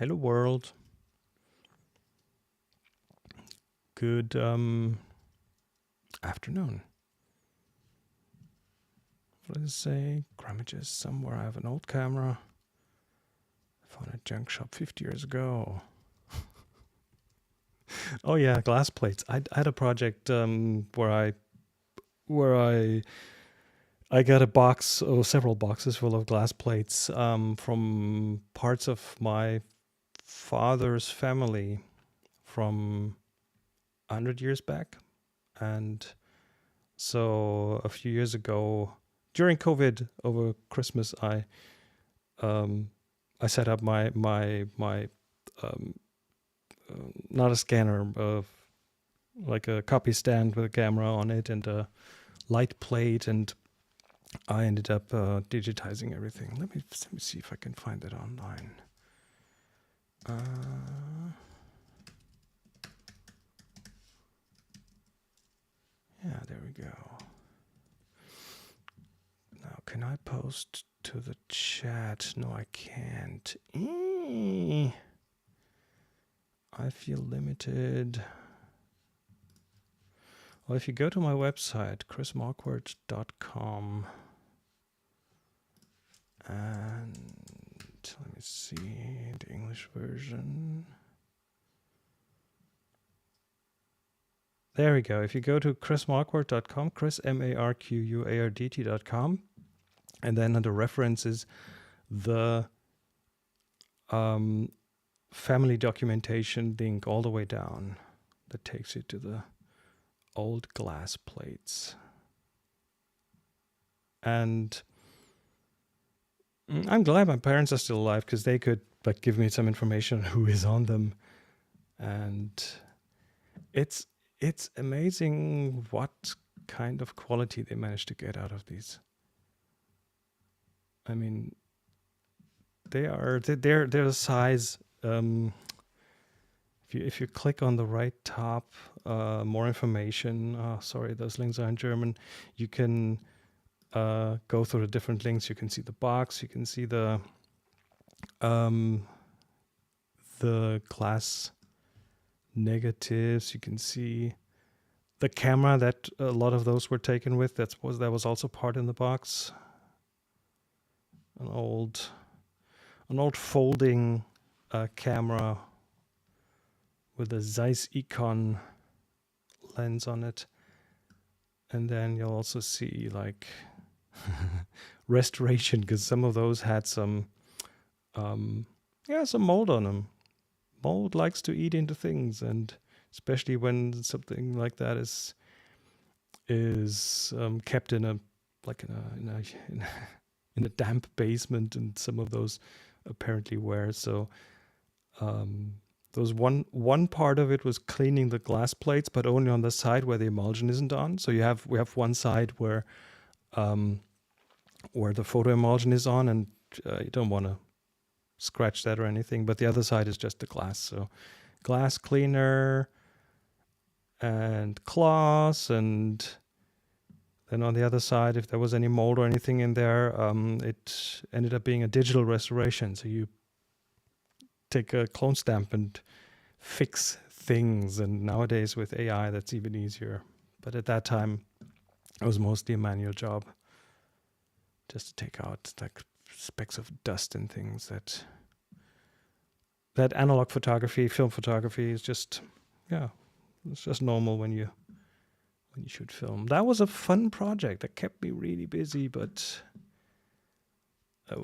Hello world. Good afternoon. What does it say? Grammages somewhere. I have an old camera. I found a junk shop 50 years ago. Oh yeah, glass plates. I had a project where I got a box, several boxes full of glass plates from parts of my father's family from 100 years back. And so a few years ago, during COVID over Christmas, I set up my not a scanner, like a copy stand with a camera on it and a light plate, and I ended up digitizing everything. Let me see if I can find it online. Yeah, there we go. Now, can I post to the chat? No, I can't. I feel limited. Well, if you go to my website, chrismarquardt.com, and let me see the English version. There we go. If you go to chrismarquardt.com, Chris, MarQuardt.com, and then under references, the family documentation link all the way down that takes you to the old glass plates. And I'm glad my parents are still alive, because they could give me some information on who is on them. And it's amazing what kind of quality they managed to get out of these. I mean, they're the size. If you click on the right top, more information. Sorry, those links are in German. You can go through the different links. You can see the box. You can see the glass negatives. You can see the camera that a lot of those were taken with. That was also part in the box. An old folding camera with a Zeiss Econ lens on it. And then you'll also see like restoration, because some of those had some mold on them. Mold likes to eat into things, and especially when something like that is kept in a damp basement, and some of those apparently were. So those one part of it was cleaning the glass plates, but only on the side where the emulsion isn't on. So we have one side where the photo emulsion is on, and you don't want to scratch that or anything. But the other side is just the glass. So glass cleaner and cloths, and then on the other side, if there was any mold or anything in there, it ended up being a digital restoration. So you take a clone stamp and fix things. And nowadays with AI, that's even easier. But at that time, it was mostly a manual job, just to take out like specks of dust and things. That analog photography, film photography is just, it's just normal when you shoot film. That was a fun project that kept me really busy, but I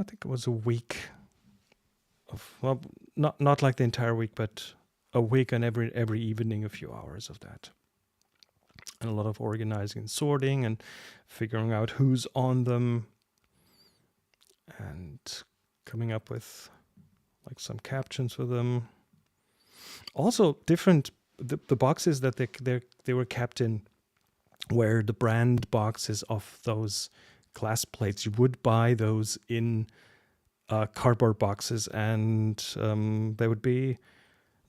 think it was a week of, well, not like the entire week, but a week, and every evening a few hours of that. And a lot of organizing and sorting and figuring out who's on them, and coming up with like some captions for them. Also different, the boxes that they were kept in were the brand boxes of those glass plates. You would buy those in cardboard boxes, and they would be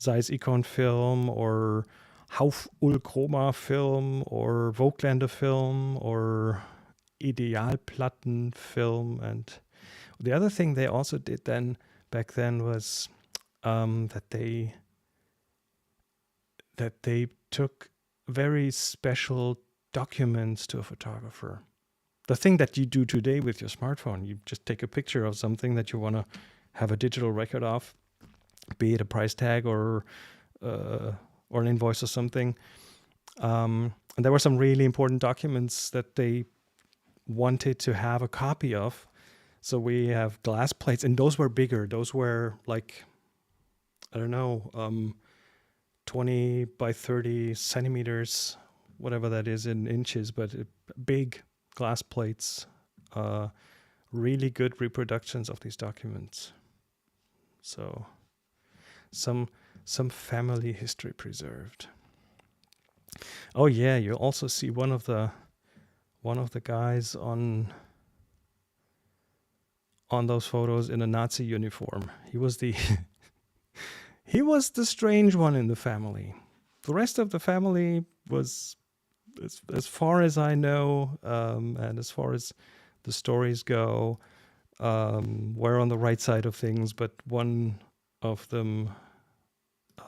Zeiss Econ film or Hauf Ulchroma film or Vogtländer film or Idealplatten film, and The other thing they also did back then was that they took very special documents to a photographer. The thing that you do today with your smartphone, you just take a picture of something that you want to have a digital record of, be it a price tag or an invoice or something. And there were some really important documents that they wanted to have a copy of. So we have glass plates, and those were bigger. Those were like, I don't know, 20 by 30 centimeters, whatever that is in inches, but big glass plates, really good reproductions of these documents. So some family history preserved. Oh yeah, you also see one of the guys on those photos in a Nazi uniform. He was the he was the strange one in the family. The rest of the family was, as far as I know, and as far as the stories go, were on the right side of things, but one of them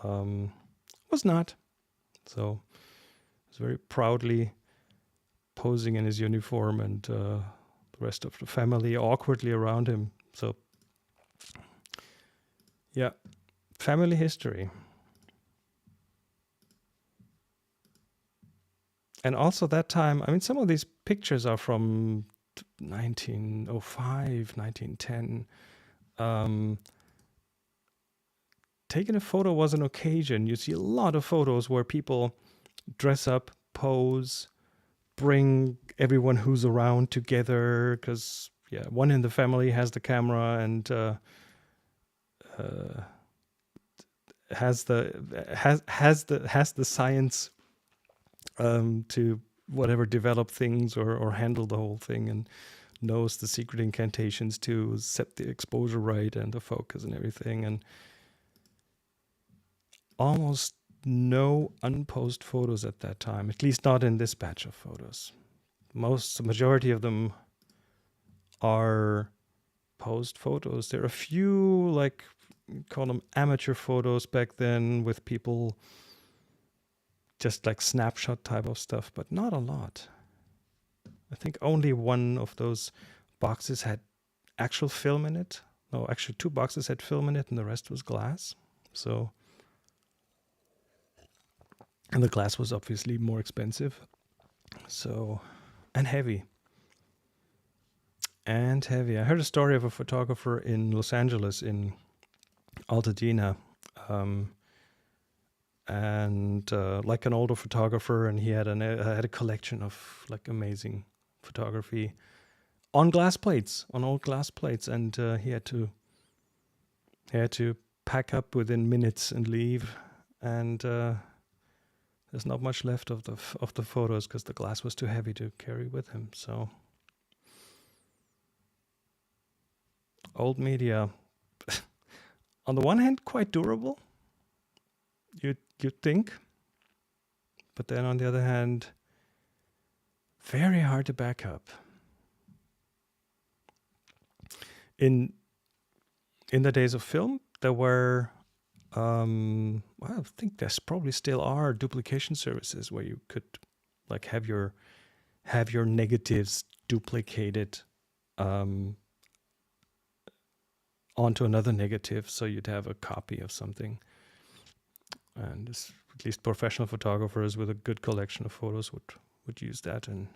was not. So he was very proudly posing in his uniform, and the rest of the family awkwardly around him. So yeah, family history. And also that time, I mean, some of these pictures are from 1905, 1910. Taking a photo was an occasion. You see a lot of photos where people dress up, pose, bring everyone who's around together, because one in the family has the camera and has the science to whatever develop things or handle the whole thing, and knows the secret incantations to set the exposure right and the focus and everything. And almost no unposed photos at that time, at least not in this batch of photos. The majority of them are posed photos. There are a few, like, call them amateur photos back then, with people just like snapshot type of stuff, but not a lot. I think only one of those boxes had actual film in it. No, actually 2 boxes had film in it, and the rest was glass. So, and the glass was obviously more expensive. So, and heavy. I heard a story of a photographer in Los Angeles, in Altadena, and like an older photographer, and he had a collection of like amazing photography on glass plates, on old glass plates, and he had to pack up within minutes and leave, and there's not much left of the photos because the glass was too heavy to carry with him. So old media, on the one hand, quite durable, you'd think, but then on the other hand, very hard to back up. In the days of film, there were, I think there probably still are duplication services where you could like have your negatives duplicated onto another negative, so you'd have a copy of something. And at least professional photographers with a good collection of photos would use that, and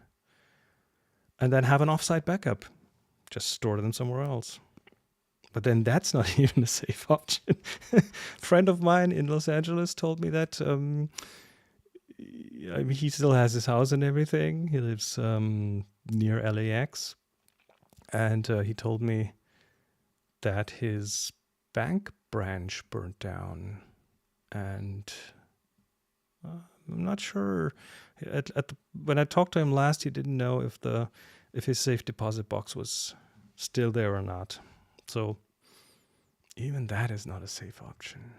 then have an offsite backup, just store them somewhere else. But then that's not even a safe option. A friend of mine in Los Angeles told me that he still has his house and everything. He lives near LAX. And he told me that his bank branch burnt down. And I'm not sure. When I talked to him last, he didn't know if his safe deposit box was still there or not. So even that is not a safe option.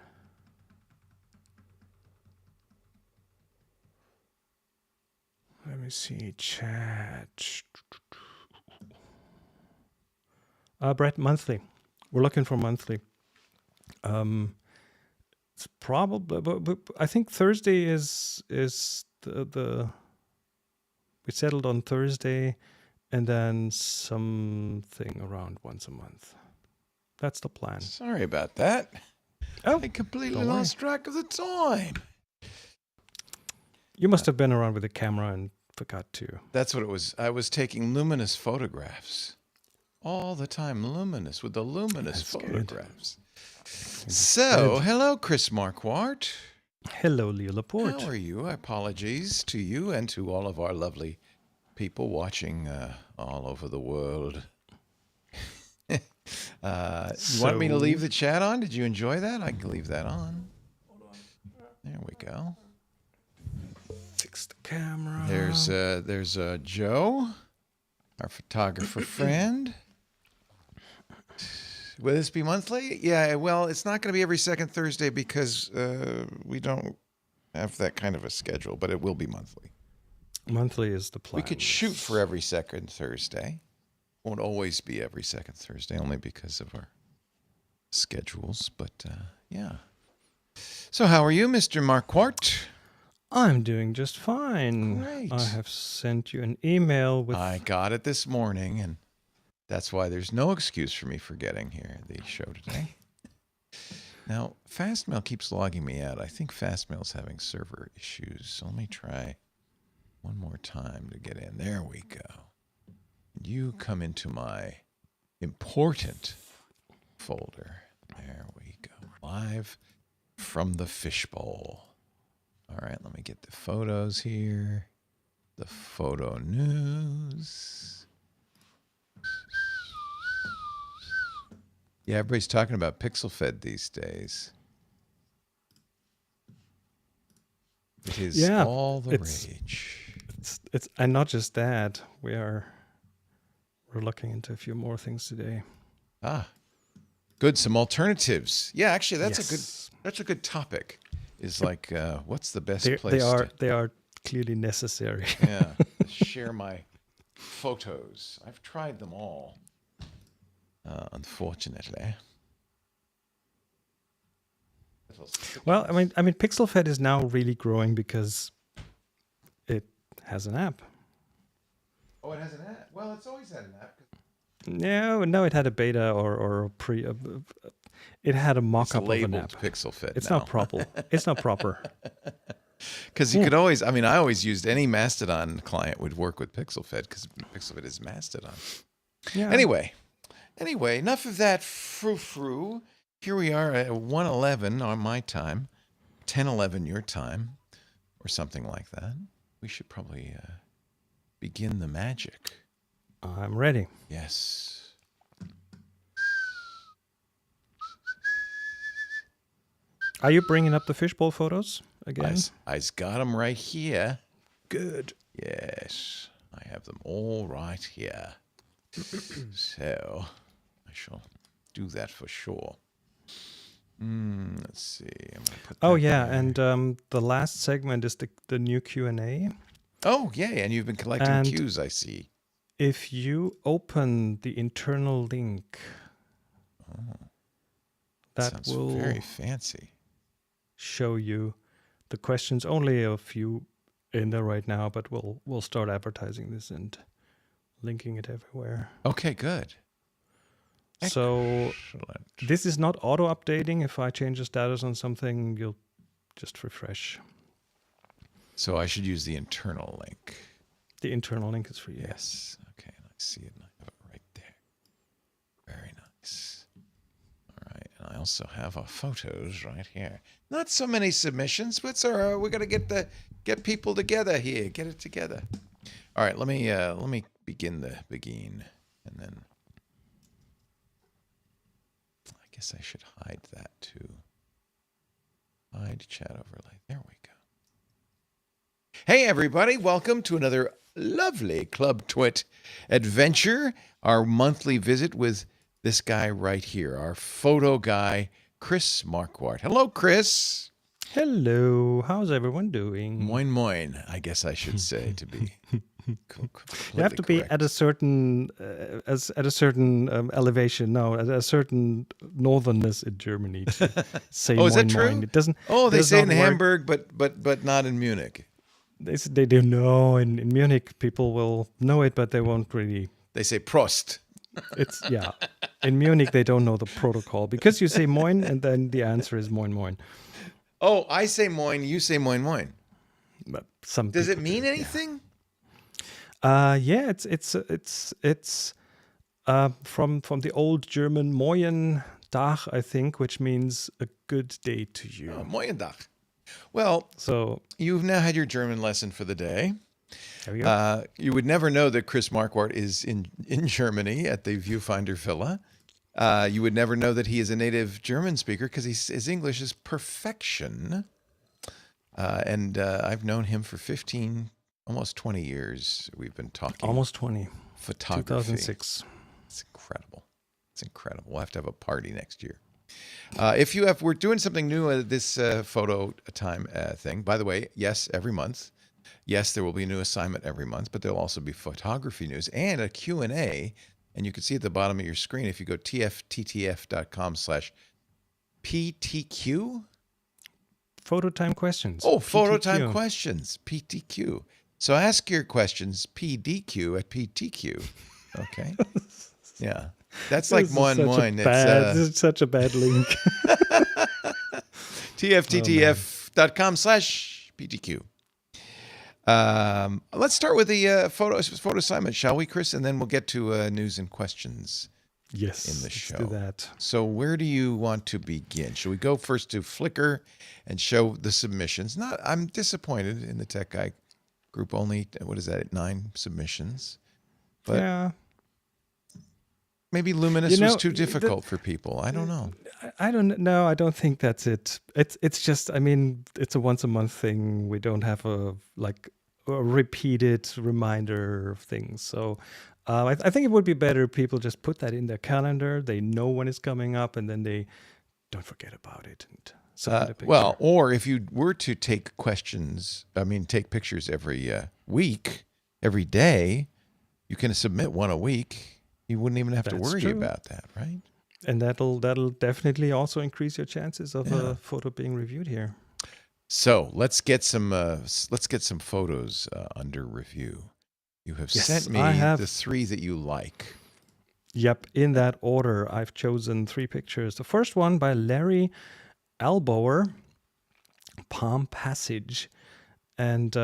Let me see, chat. Brett, monthly. We're looking for monthly. It's probably, but I think Thursday is the we settled on Thursday, and then something around once a month. That's the plan. Sorry about that. Oh, I completely don't worry. lost track of the time. You must have been around with a camera and forgot to. That's what it was. I was taking luminous photographs all the time. Luminous with the luminous That's good. photographs. So, good. hello, Chris Marquardt. Hello, Leo Laporte. How are you? Apologies to you and to all of our lovely people watching all over the world. You want me to leave the chat on? Did you enjoy that? I can leave that on. Hold on. There we go. Fix the camera. There's Joe, our photographer friend. Will this be monthly? Yeah, well, it's not going to be every second Thursday because we don't have that kind of a schedule, but it will be monthly. Monthly is the plan. We could shoot for every second Thursday. Won't always be every second Thursday, only because of our schedules, but yeah. So how are you, Mr. Marquardt? I'm doing just fine. Great. I have sent you an email with... I got it this morning, and that's why there's no excuse for me forgetting here the show today. Now, Fastmail keeps logging me out. I think Fastmail's having server issues. So let me try one more time to get in. There we go. You come into my important folder. There we go. Live from the fishbowl. All right, let me get the photos here. The photo news. Yeah, everybody's talking about pixel fed these days. It is all the rage. It's and not just that. We're looking into a few more things today. Good. Some alternatives. Yeah, actually, that's a good topic. Is like, what's the best place? They are clearly necessary. Yeah, share my photos. I've tried them all. Unfortunately. Well, I mean, PixelFed is now really growing because it has an app. Oh, it has an app. Well, it's always had an app. No, it had a beta or a pre. It had a mock-up of an app. PixelFed. It's not proper. It's not proper. Because you could always. I mean, I always used any Mastodon client would work with PixelFed because PixelFed is Mastodon. Yeah. Anyway, enough of that frou-frou. Here we are at 1:11 on my time, 10:11 your time, or something like that. We should probably begin the magic. I'm ready. Yes. Are you bringing up the fishbowl photos again? I's got them right here. Good. Yes, I have them all right here. So I shall do that for sure. Let's see. I'm gonna put and the last segment is the new Q&A. Oh, yeah, and you've been collecting cues, I see. If you open the internal link, that sounds will very fancy. Show you the questions. Only a few in there right now, but we'll start advertising this and linking it everywhere. Okay, good. So Excellent. this is not auto-updating. If I change the status on something, you'll just refresh. So I should use the internal link. The internal link is for you. Yes. Okay, and I see it, and I have it right there. Very nice. All right, and I also have our photos right here. Not so many submissions, but it's all right. We're gonna get people together here. Get it together. All right, let me begin, and then I guess I should hide that too. Hide chat overlay. There we go. Hey everybody, welcome to another lovely Club Twit adventure. Our monthly visit with this guy right here, our photo guy, Chris Marquardt. Hello, Chris. Hello. How's everyone doing? Moin moin, I guess I should say to be You have to be at a certain elevation. No, at a certain northernness in Germany to say Oh, is that moin true? moin. It doesn't. Oh, they does say it not in work. Hamburg, but not in Munich. They do know in Munich people will know it, but they won't really. They say Prost. It's in Munich they don't know the protocol because you say moin and then the answer is moin moin. Oh, I say moin, you say moin moin. But some Does it people mean do, anything? Yeah, it's from the old German Moin Tag, I think, which means a good day to you. Oh, moin Tag. Well, So you've now had your German lesson for the day. there we go. You would never know that Chris Marquardt is in Germany at the Viewfinder Villa. You would never know that he is a native German speaker because his English is perfection. And I've known him for 15, almost 20 years. We've been talking Almost 20. photography. 2006. It's incredible. It's incredible. We'll have to have a party next year. We're doing something new at this photo time thing. By the way, yes, every month. Yes, there will be a new assignment every month, but there'll also be photography news and a Q&A. And you can see at the bottom of your screen, if you go tfttf.com/PTQ. Photo time questions. Oh, photo time PTQ. questions, PTQ. So ask your questions, PDQ at PTQ. Okay. Yeah. That's like This is moin such a moin. This is such a bad link. tfttf.com/PTQ. Let's start with the photo assignment, shall we, Chris? And then we'll get to news and questions Yes. in the let's show. do that. So where do you want to begin? Should we go first to Flickr and show the submissions? I'm disappointed in the Tech Guy group. Only, 9 submissions. But yeah. maybe Luminous was too difficult for people. I don't know. I don't know. I don't think that's it. It's just, I mean, it's a once a month thing. We don't have a repeated reminder of things. So I think it would be better if people just put that in their calendar. They know when it's coming up and then they don't forget about it. And submit a picture. Or if you were to take pictures every week, every day, you can submit one a week. You wouldn't even have to worry about that, right? And that'll definitely also increase your chances of a photo being reviewed here. So let's get some photos under review. You have sent me the 3 that you like. Yep, in that order, I've chosen 3 pictures. The first one by Larry Albower, Palm Passage, and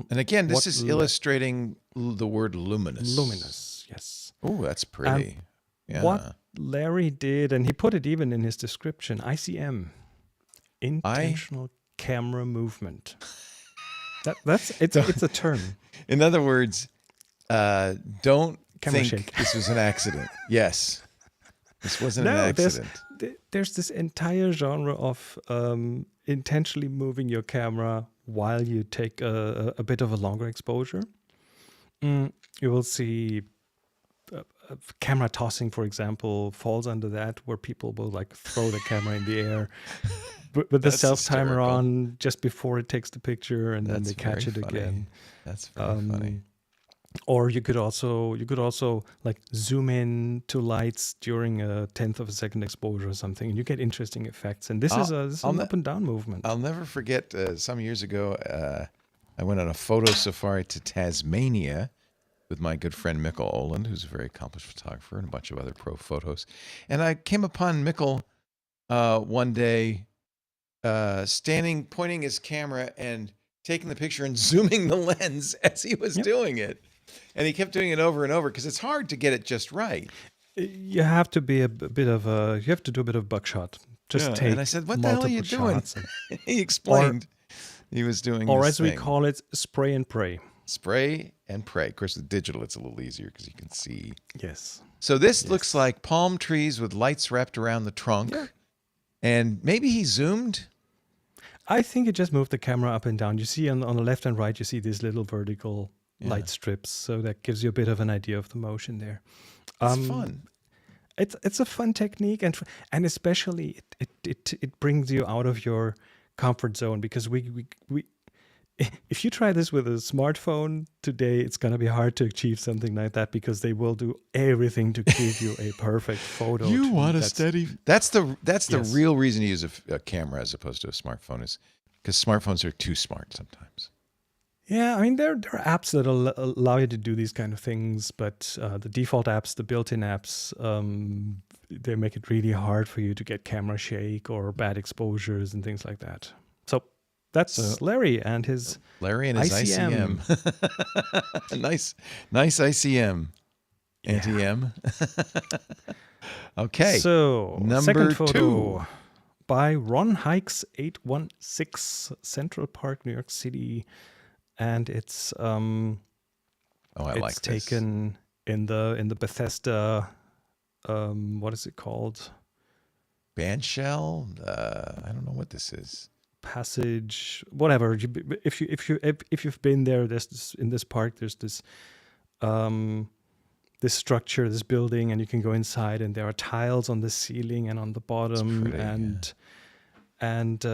again, this is illustrating the word luminous. Luminous, yes. Oh, that's pretty. Yeah. What Larry did, and he put it even in his description, ICM, intentional camera movement. It's a term. In other words, don't Camera think shake. this was an accident. Yes, this wasn't an accident. There's this entire genre of intentionally moving your camera while you take a bit of a longer exposure. You will see camera tossing, for example, falls under that, where people will like throw the camera in the air with the self timer on just before it takes the picture, and then they catch it again. That's very funny. Or you could also like zoom in to lights during a 1/10 of a second exposure or something, and you get interesting effects. And this is an up and down movement. I'll never forget some years ago, I went on a photo safari to Tasmania with my good friend Mikkel Oland, who's a very accomplished photographer, and a bunch of other pro photos. And I came upon Mikkel one day standing, pointing his camera and taking the picture and zooming the lens as he was doing it. And he kept doing it over and over because it's hard to get it just right. You have to be you have to do a bit of buckshot. Just take. And I said, "What the hell are you doing?" He explained he was doing. Or this as thing. we call it, spray and pray. Spray and pray. Of course, with digital, it's a little easier because you can see. Yes. So this looks like palm trees with lights wrapped around the trunk. Yeah. And maybe he zoomed. I think you just moved the camera up and down. You see on the left and right, you see these little vertical light strips. So that gives you a bit of an idea of the motion there. It's fun. It's a fun technique, and especially it brings you out of your comfort zone, because we if you try this with a smartphone today, it's going to be hard to achieve something like that because they will do everything to give you a perfect photo. You want a That's- steady. That's the Yes. real reason to use a camera as opposed to a smartphone is because smartphones are too smart sometimes. Yeah, I mean, there are apps that allow you to do these kind of things, but the default apps, the built-in apps, they make it really hard for you to get camera shake or bad exposures and things like that. So that's Larry and his ICM. nice ICM. Anti-M. Okay. So Number second photo 2. by Ron Hikes 816, Central Park, New York City, and it's I it's like this. taken in the Bethesda. What is it called? Bandshell. I don't know what this is. Passage, whatever. If you've been there, there's this, in this park. There's this this structure, this building, and you can go inside, and there are tiles on the ceiling and on the bottom, pretty, and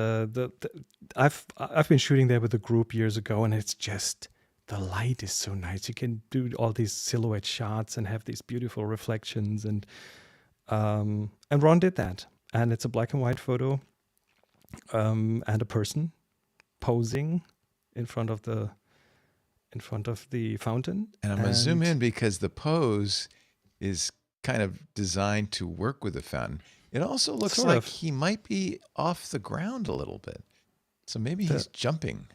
I've been shooting there with a group years ago, and it's just the light is so nice. You can do all these silhouette shots and have these beautiful reflections, and Ron did that, and it's a black and white photo, and a person posing in front of the fountain. And I'm going to zoom in because the pose is kind of designed to work with the fountain. It also looks Sort like of. he might be off the ground a little bit. So maybe he's jumping.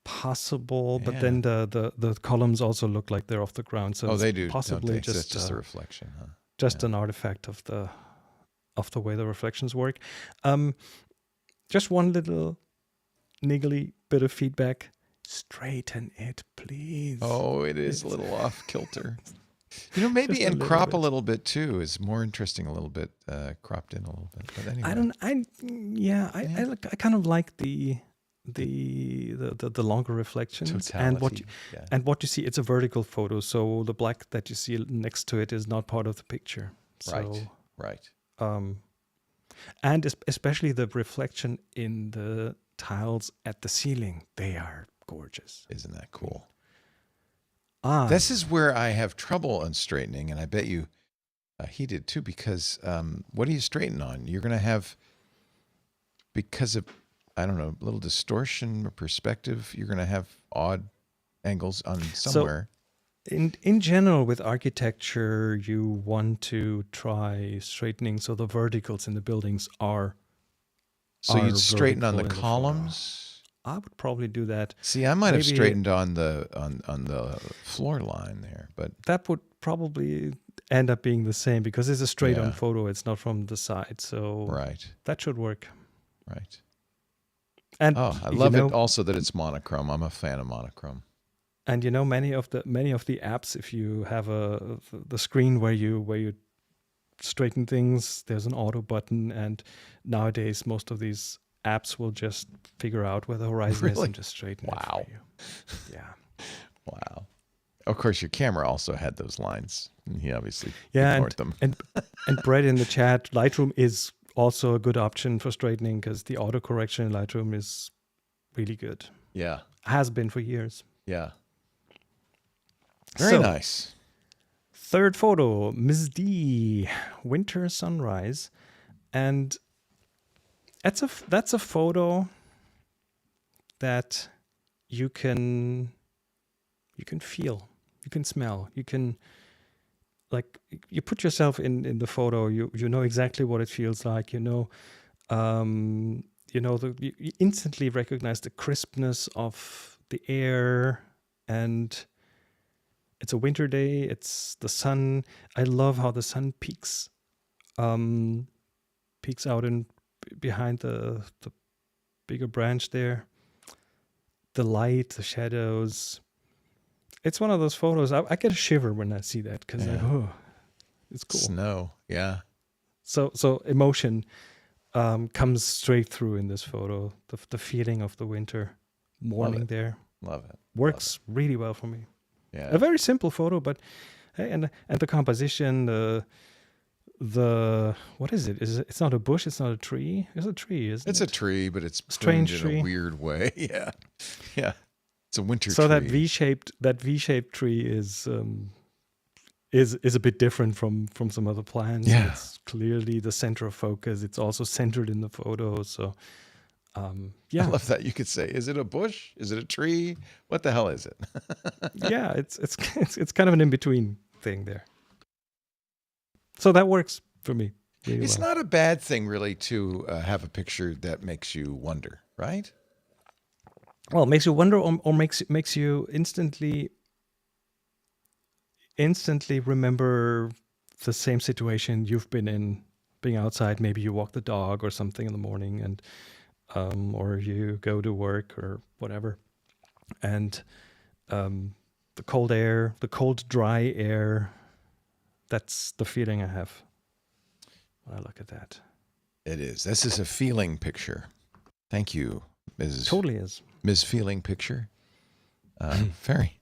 Possible, but Yeah. then the columns also look like they're off the ground. So They do. possibly don't they? So just it's just a reflection, huh? just an artifact of the way the reflections work. Just one little niggly bit of feedback. Straighten it, please. Oh, it is a little off kilter. Maybe Just a and little crop a bit. little bit too is more interesting. A little bit cropped in a little bit. But anyway, I kind of like the longer reflections and what Totality, and what you see. It's a vertical photo, so the black that you see next to it is not part of the picture. So, right. and especially the reflection in the tiles at the ceiling, they are gorgeous. Isn't that cool? Ah, This is where I have trouble on straightening, and I bet you he did too, because what do you straighten on? You're going to have, because of, I don't know, a little distortion or perspective, you're going to have odd angles on somewhere. in general, with architecture, you want to try straightening so the verticals in the buildings are. So you'd are straighten on the vertical in the columns. I would probably do that. See, I might have Maybe- straightened on the floor line there, but That would probably end up being the same because it's a straight-on Yeah. photo. It's not from the side, so right. that should work. I And love it also that it's monochrome. I'm a fan of monochrome. And many of the apps, if you have the screen where you straighten things, there's an auto button, and nowadays most of these apps will just figure out where the horizon is Really? and just straighten Wow. it for you. Yeah. Wow. Of course, your camera also had those lines. And he obviously Yeah, ignored them. and Brett in the chat, Lightroom is also a good option for straightening because the auto correction in Lightroom is really good. Yeah. Has been for years. Yeah. Very So, nice. Third photo, Ms. D, winter sunrise, and that's a photo that you can feel, you can smell, you can, like, you put yourself in the photo, you know exactly what it feels like, you instantly recognize the crispness of the air, and it's a winter day. It's the sun. I love how the sun peeks out in behind the bigger branch there. The light, the shadows. It's one of those photos. I get a shiver when I see that because it's cool. Snow. Yeah. So emotion comes straight through in this photo. The feeling of the winter morning there Love it. works really well for me. Yeah. A very simple photo, but hey, and the composition, the what is it? It's not a bush. It's not a tree. It's a tree, isn't It's it? a tree, but it's Strange pruned in tree. a weird way. Yeah. Yeah. It's a winter So tree. that V-shaped tree is a bit different from some other plants. Yeah. It's clearly the center of focus. It's also centered in the photo. So I yeah, love that. You could say, is it a bush? Is it a tree? What the hell is it? yeah, it's kind of an in-between thing there. So that works for me really It's well. not a bad thing, really, to have a picture that makes you wonder, right? Well, it makes you wonder, or makes you instantly remember the same situation you've been in, being outside. Maybe you walk the dog or something in the morning, and or you go to work or whatever, and the cold air, the cold, dry air. That's the feeling I have when I look at that. It is. This is a feeling picture. Thank you, Totally is. Ms. Feeling Picture. Very.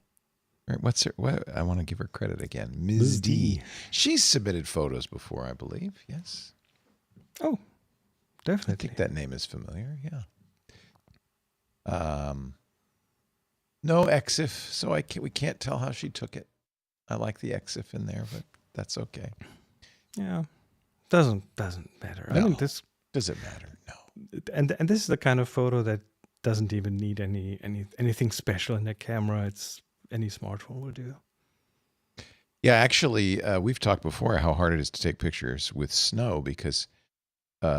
What's her? What, I want to give her credit again. Ms. D. She's submitted photos before, I believe. Yes. Oh, I definitely. think that name is familiar. Yeah. No EXIF, so we can't tell how she took it. I like the EXIF in there, but that's okay. Yeah, doesn't matter. No. I mean, this Does it matter? No. and this is the kind of photo that doesn't even need anything special in the camera. It's any smartphone will do. Yeah, actually, we've talked before how hard it is to take pictures with snow because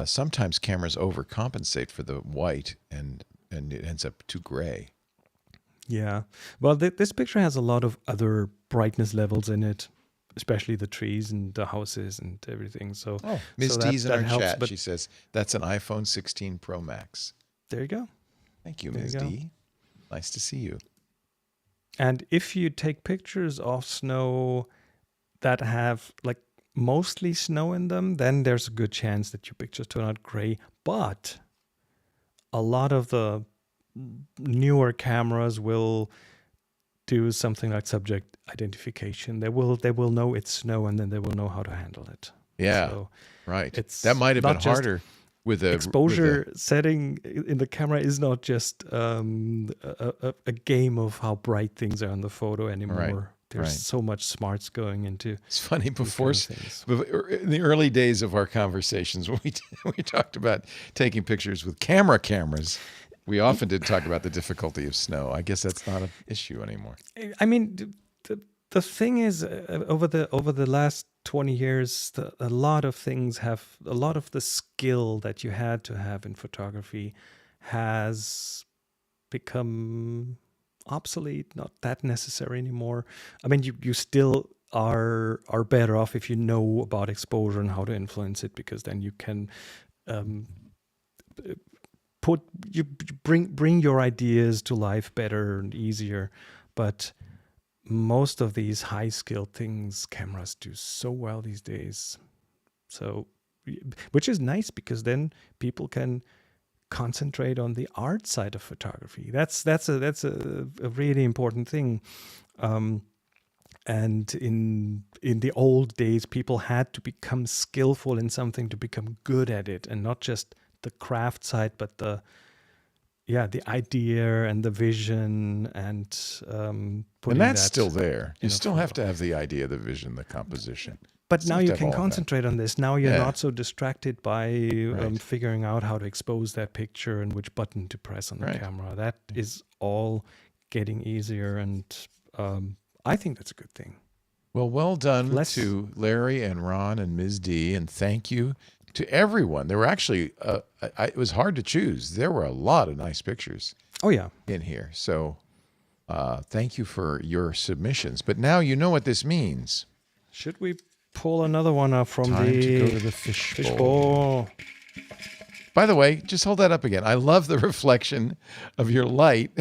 sometimes cameras overcompensate for the white and it ends up too gray. Yeah. Well, this picture has a lot of other brightness levels in it, especially the trees and the houses and everything. So, Ms. so D's in our helps, chat. but She says that's an iPhone 16 Pro Max. there you go. Thank you, There Ms. you go. D. Nice to see you. And if you take pictures of snow that have like mostly snow in them, then there's a good chance that your pictures turn out gray. But a lot of the newer cameras will do something like subject identification. They will know it's snow, and then they will know how to handle it. Yeah, So right. it's That might have been not just harder with a exposure setting in the camera is not just a game of how bright things are in the photo anymore. Right, There's right. so much smarts going into It's funny these before kind of things. in the early days of our conversations when we talked about taking pictures with cameras. We often did talk about the difficulty of snow. I guess that's not an issue anymore. I mean, the thing is, over the last 20 years, a lot of the skill that you had to have in photography has become obsolete, not that necessary anymore. I mean, you still are better off if you know about exposure and how to influence it, because then you can bring your ideas to life better and easier. But most of these high skill things cameras do so well these days, so which is nice, because then people can concentrate on the art side of photography. That's a really important thing. And in the old days, people had to become skillful in something to become good at it, and not just the craft side, but the idea and the vision, and putting And that's that still there. You in a still have photo. to have the idea, the vision, the composition. But Still now have to you have can all of that. concentrate on this. Now you're Yeah. not so distracted by Right. figuring out how to expose that picture and which button to press on the Right. camera. That is all getting easier, and I think that's a good thing. Well done Less- to Larry and Ron and Ms. D, and thank you to everyone. There were actually, it was hard to choose. There were a lot of nice pictures Oh yeah. in here. So thank you for your submissions. But now you know what this means. Should we pull another one up from Time the to go to the fishbowl. fishbowl? By the way, just hold that up again. I love the reflection of your light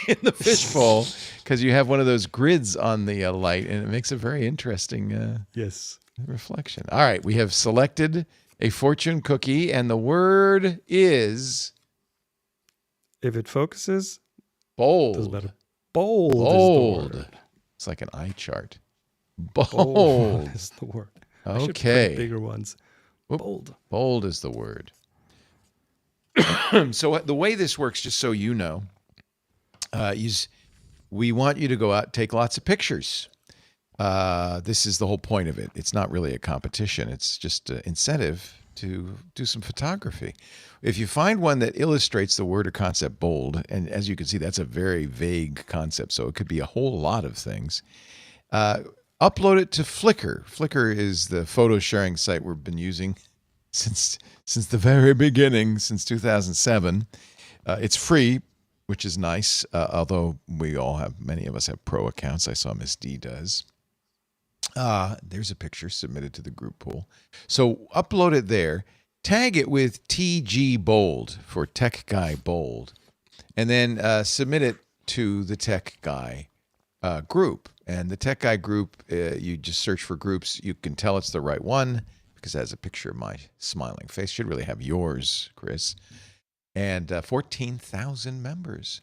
in the fishbowl because you have one of those grids on the light, and it makes a very interesting Yes. reflection. All right, we have selected a fortune cookie, and the word is If it focuses, bold. doesn't matter. Bold. Bold. Is the word. It's like an eye chart. Bold Bold. is the word. I should print Okay. bigger ones. Whoop. Bold. Bold is the word. So the way this works, just so you know, is we want you to go out and take lots of pictures. This is the whole point of it. It's not really a competition. It's just an incentive to do some photography. If you find one that illustrates the word or concept bold, and as you can see, that's a very vague concept, so it could be a whole lot of things, upload it to Flickr. Flickr is the photo sharing site we've been using since the very beginning, since 2007. It's free, which is nice, although many of us have pro accounts. I saw Miss D does. There's a picture submitted to the group pool. So upload it there. Tag it with TG Bold for Tech Guy Bold. And then submit it to the Tech Guy group. And the Tech Guy group, you just search for groups. You can tell it's the right one because it has a picture of my smiling face. Should really have yours, Chris. And 14,000 members.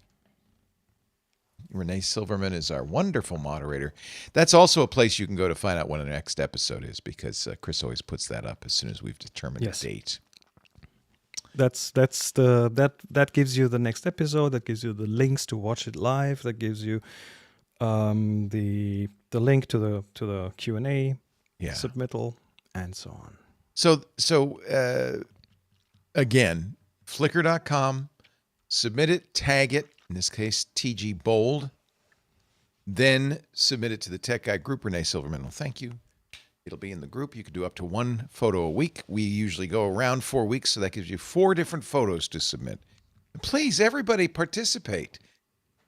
Renee Silverman is our wonderful moderator. That's also a place you can go to find out when the next episode is, because Chris always puts that up as soon as we've determined the date. That gives you the next episode. That gives you the links to watch it live. That gives you the link to the Q&A submittal and so on. So again, Flickr.com, submit it, tag it. In this case, TG Bold. Then submit it to the Tech Guy group. Renee Silverman will thank you. It'll be in the group. You can do up to 1 photo a week. We usually go around 4 weeks, so that gives you 4 different photos to submit. And please, everybody participate.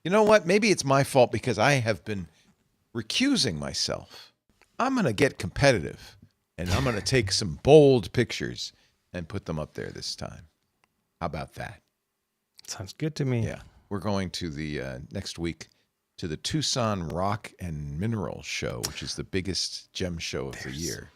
You know what? Maybe it's my fault because I have been recusing myself. I'm going to get competitive, and I'm going to take some bold pictures and put them up there this time. How about that? Sounds good to me. Yeah. We're going to the next week to the Tucson Rock and Mineral Show, which is the biggest gem show of the year.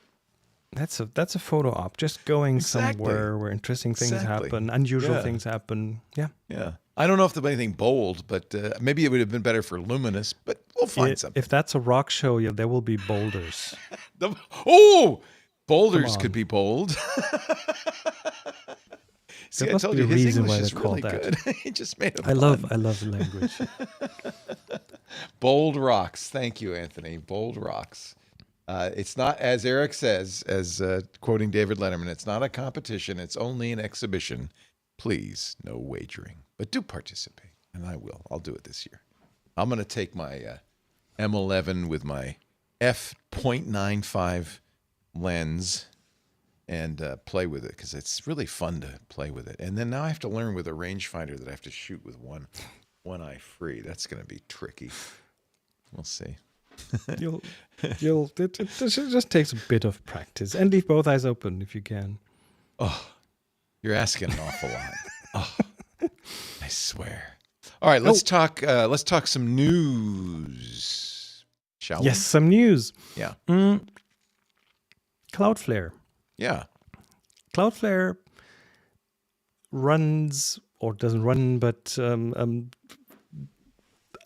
That's a photo op. Just going somewhere where interesting things happen, unusual things happen. Yeah. Yeah. I don't know if there'll be anything bold, but maybe it would have been better for Luminous, but we'll find something. If that's a rock show, there will be boulders. Boulders could be bold. See, I told you his English is really good. He just made a pun. I love the language. Bold rocks. Thank you, Anthony. Bold rocks. It's not, as Eric says, as quoting David Letterman, it's not a competition. It's only an exhibition. Please, no wagering. But do participate, and I will. I'll do it this year. I'm going to take my M11 with my f.95 lens and play with it, because it's really fun to play with it. And then now I have to learn with a rangefinder that I have to shoot with one eye free. That's going to be tricky. We'll see. It just takes a bit of practice, and leave both eyes open if you can. Oh, you're asking an awful lot. Oh, I swear. All right, let's talk. Let's talk some news, shall we? Yes, some news. Yeah. Cloudflare. Yeah. Cloudflare runs, or doesn't run, but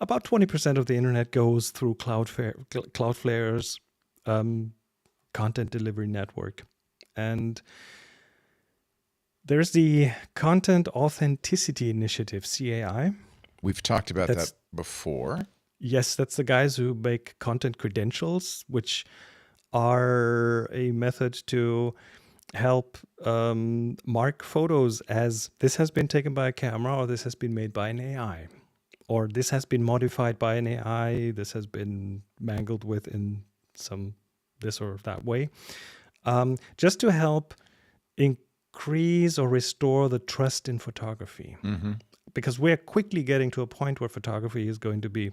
about 20% of the internet goes through Cloudflare's content delivery network. And there's the Content Authenticity Initiative, CAI. We've talked about that before. Yes, that's the guys who make content credentials, which are a method to help mark photos as this has been taken by a camera, or this has been made by an AI, or this has been modified by an AI, this has been mangled with in some this or that way, just to help increase or restore the trust in photography. Mm-hmm. Because we're quickly getting to a point where photography is going to be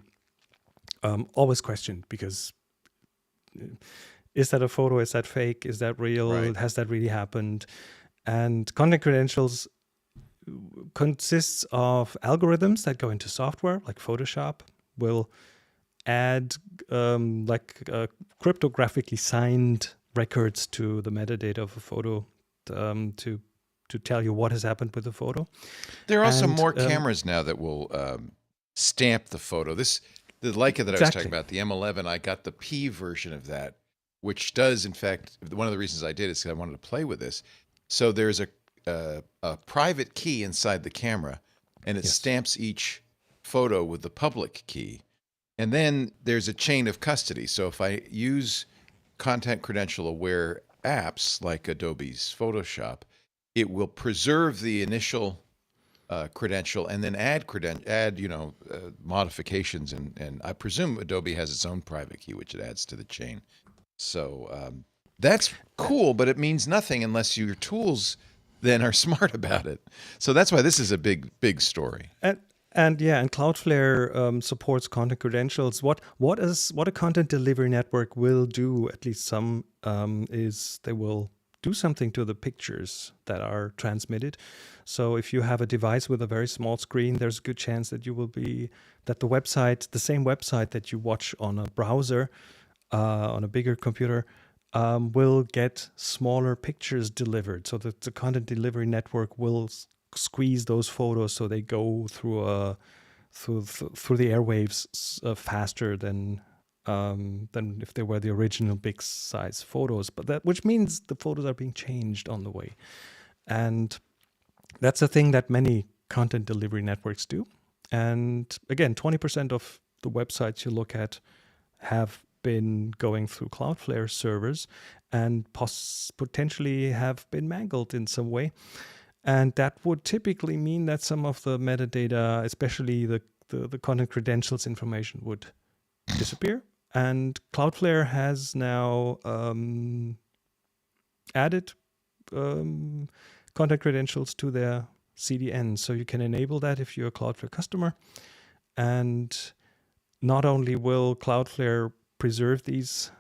always questioned, because is that a photo? Is that fake? Is that real? Right. Has that really happened? And content credentials consists of algorithms that go into software, like Photoshop, will add cryptographically signed records to the metadata of a photo to tell you what has happened with the photo. There are also more cameras now that will stamp the photo. The Leica that I was talking about, the M11, I got the P version of that, which does, in fact, one of the reasons I did is because I wanted to play with this. So there's a private key inside the camera, and it stamps each photo with the public key. And then there's a chain of custody. So if I use content credential aware apps like Adobe's Photoshop, it will preserve the initial credential and then add modifications. And I presume Adobe has its own private key, which it adds to the chain. So that's cool, but it means nothing unless your tools then are smart about it. So that's why this is a big story. And Cloudflare supports content credentials. What a content delivery network will do, at least some, is they will do something to the pictures that are transmitted. So if you have a device with a very small screen, there's a good chance that the same website that you watch on a browser, on a bigger computer, will get smaller pictures delivered. So that the content delivery network will squeeze those photos so they go through the airwaves faster than if they were the original big size photos. But which means the photos are being changed on the way, and that's a thing that many content delivery networks do. And again, 20% of the websites you look at have been going through Cloudflare servers and potentially have been mangled in some way. And that would typically mean that some of the metadata, especially the content credentials information, would disappear. And Cloudflare has now added content credentials to their CDN. So you can enable that if you're a Cloudflare customer. And not only will Cloudflare preserve these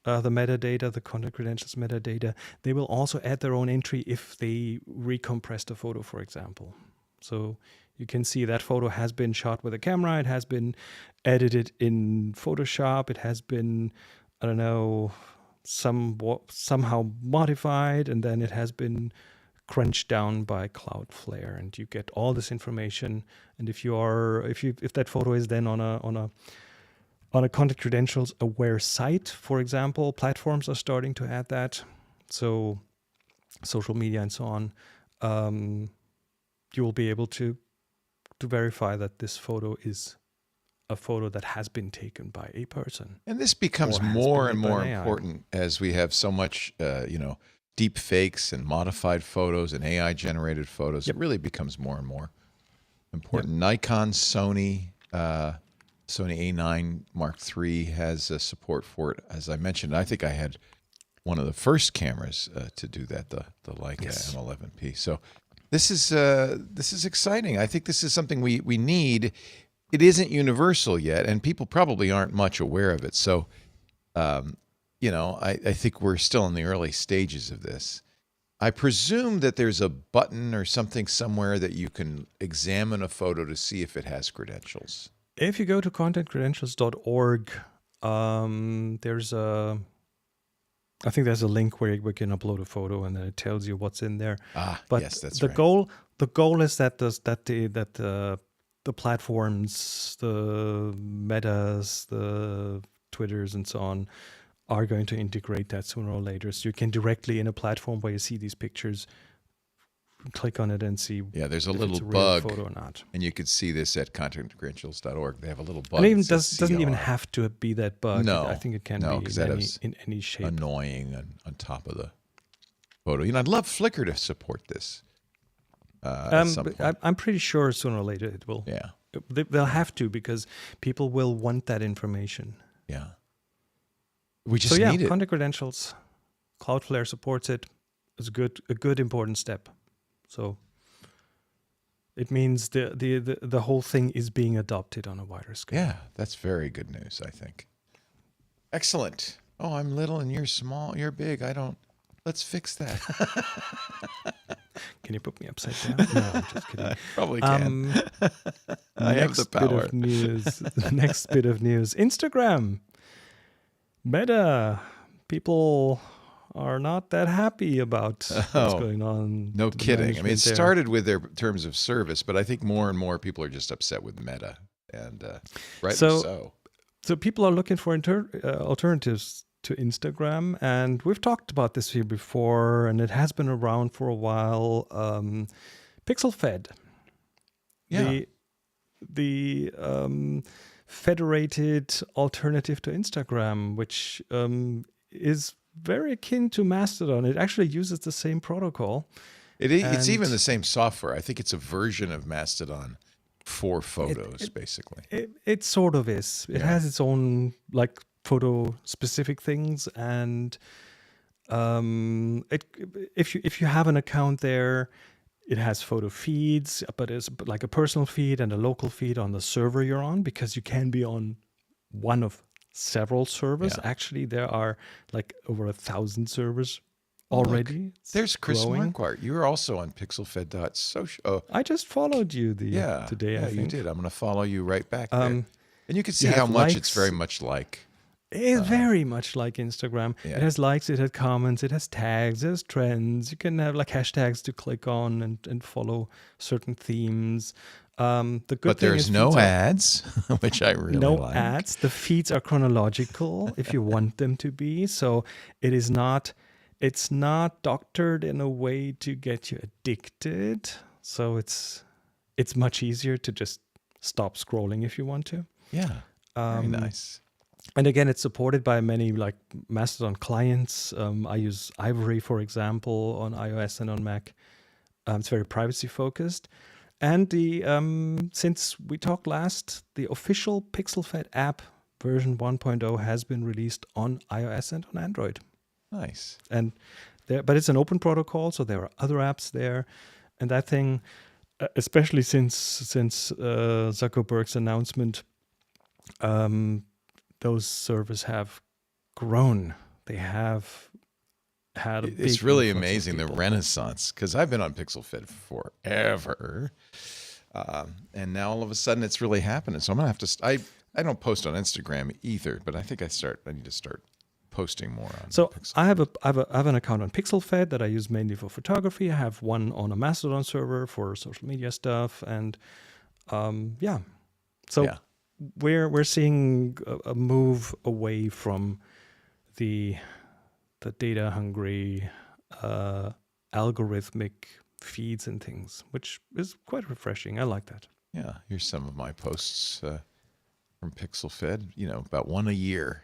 the metadata, the content credentials metadata, they will also add their own entry if they recompress the photo, for example. So you can see that photo has been shot with a camera, it has been edited in Photoshop, it has been, I don't know, somehow modified, and then it has been crunched down by Cloudflare, and you get all this information. And if that photo is then on a content credentials aware site, for example, platforms are starting to add that. So social media and so on, you will be able to verify that this photo is a photo that has been taken by a person. And this becomes more and more important as we have so much, deep fakes and modified photos and AI generated photos. It really becomes more and more important. Nikon, Sony A9 Mark III has support for it. As I mentioned, I think I had one of the first cameras to do that, the Leica M11P. So this is exciting. I think this is something we need. It isn't universal yet, and people probably aren't much aware of it. So, I think we're still in the early stages of this. I presume that there's a button or something somewhere that you can examine a photo to see if it has credentials. If you go to contentcredentials.org, I think there's a link where we can upload a photo, and then it tells you what's in there. But yes, that's the right. The goal is that the platforms, the Metas, the Twitters, and so on, are going to integrate that sooner or later. So you can directly, in a platform where you see these pictures, click on it and see. Yeah, there's a little real bug, photo or not. And you could see this at contentcredentials.org. They have a little bug. And it doesn't even have to be that bug. No, I think it can be in any shape. Annoying on top of the photo. I'd love Flickr to support this. At some point. I'm pretty sure sooner or later it will. Yeah, they'll have to, because people will want that information. Yeah, we just need it. Content credentials, Cloudflare supports it. It's a good important step. So it means the whole thing is being adopted on a wider scale. Yeah, that's very good news, I think. Excellent. Oh, I'm little and you're small. You're big. Let's fix that. Can you put me upside down? No, I'm just kidding. Probably can. I have the power. Next bit of news. Instagram. Meta. People are not that happy about what's going on. No kidding. I mean, it started with their terms of service, but I think more and more people are just upset with Meta, and rightly so. So people are looking for alternatives to Instagram, and we've talked about this here before, and it has been around for a while. PixelFed, Yeah. the federated alternative to Instagram, which is very akin to Mastodon. It actually uses the same protocol. It's even And the same software. I think it's a version of Mastodon for photos, basically. it sort of is. It Yeah. has its own like photo specific things, and if you have an account there, it has photo feeds, but it's like a personal feed and a local feed on the server you're on, because you can be on one of several servers. Yeah. Actually, there are like over 1,000 servers Oh, look, already. It's There's Chris growing. Marquardt. You're also on pixelfed.social. Oh, I just followed you yeah. today. Yeah, I think you did. I'm going to follow you right back there. Um, And you can see you how have much it's likes. very much like. It's very much like Instagram. Yeah. It has likes, it has comments, it has tags, it has trends. You can have like hashtags to click on and follow certain themes. The good But thing there's is no feeds are- ads, which I really no like. ads. The feeds are chronological if you want them to be. So it's not doctored in a way to get you addicted. So it's much easier to just stop scrolling if you want to. Yeah. Very nice. And again, it's supported by many like Mastodon clients. I use Ivory, for example, on iOS and on Mac. It's very privacy focused. And since we talked last, the official PixelFed app version 1.0 has been released on iOS and on Android. Nice. And but it's an open protocol, so there are other apps there. And that thing, especially since Zuckerberg's announcement, those servers have grown. They have had a It's big really influx of amazing, the people. renaissance, because I've been on PixelFed forever. And now all of a sudden it's really happening. So I'm going to have to, I don't post on Instagram either, but I think I need to start posting more on So PixelFed. I have an account on PixelFed that I use mainly for photography. I have one on a Mastodon server for social media stuff, and yeah. So Yeah. we're seeing a move away from the data hungry algorithmic feeds and things, which is quite refreshing. I like that. Yeah, here's some of my posts from PixelFed, about one a year.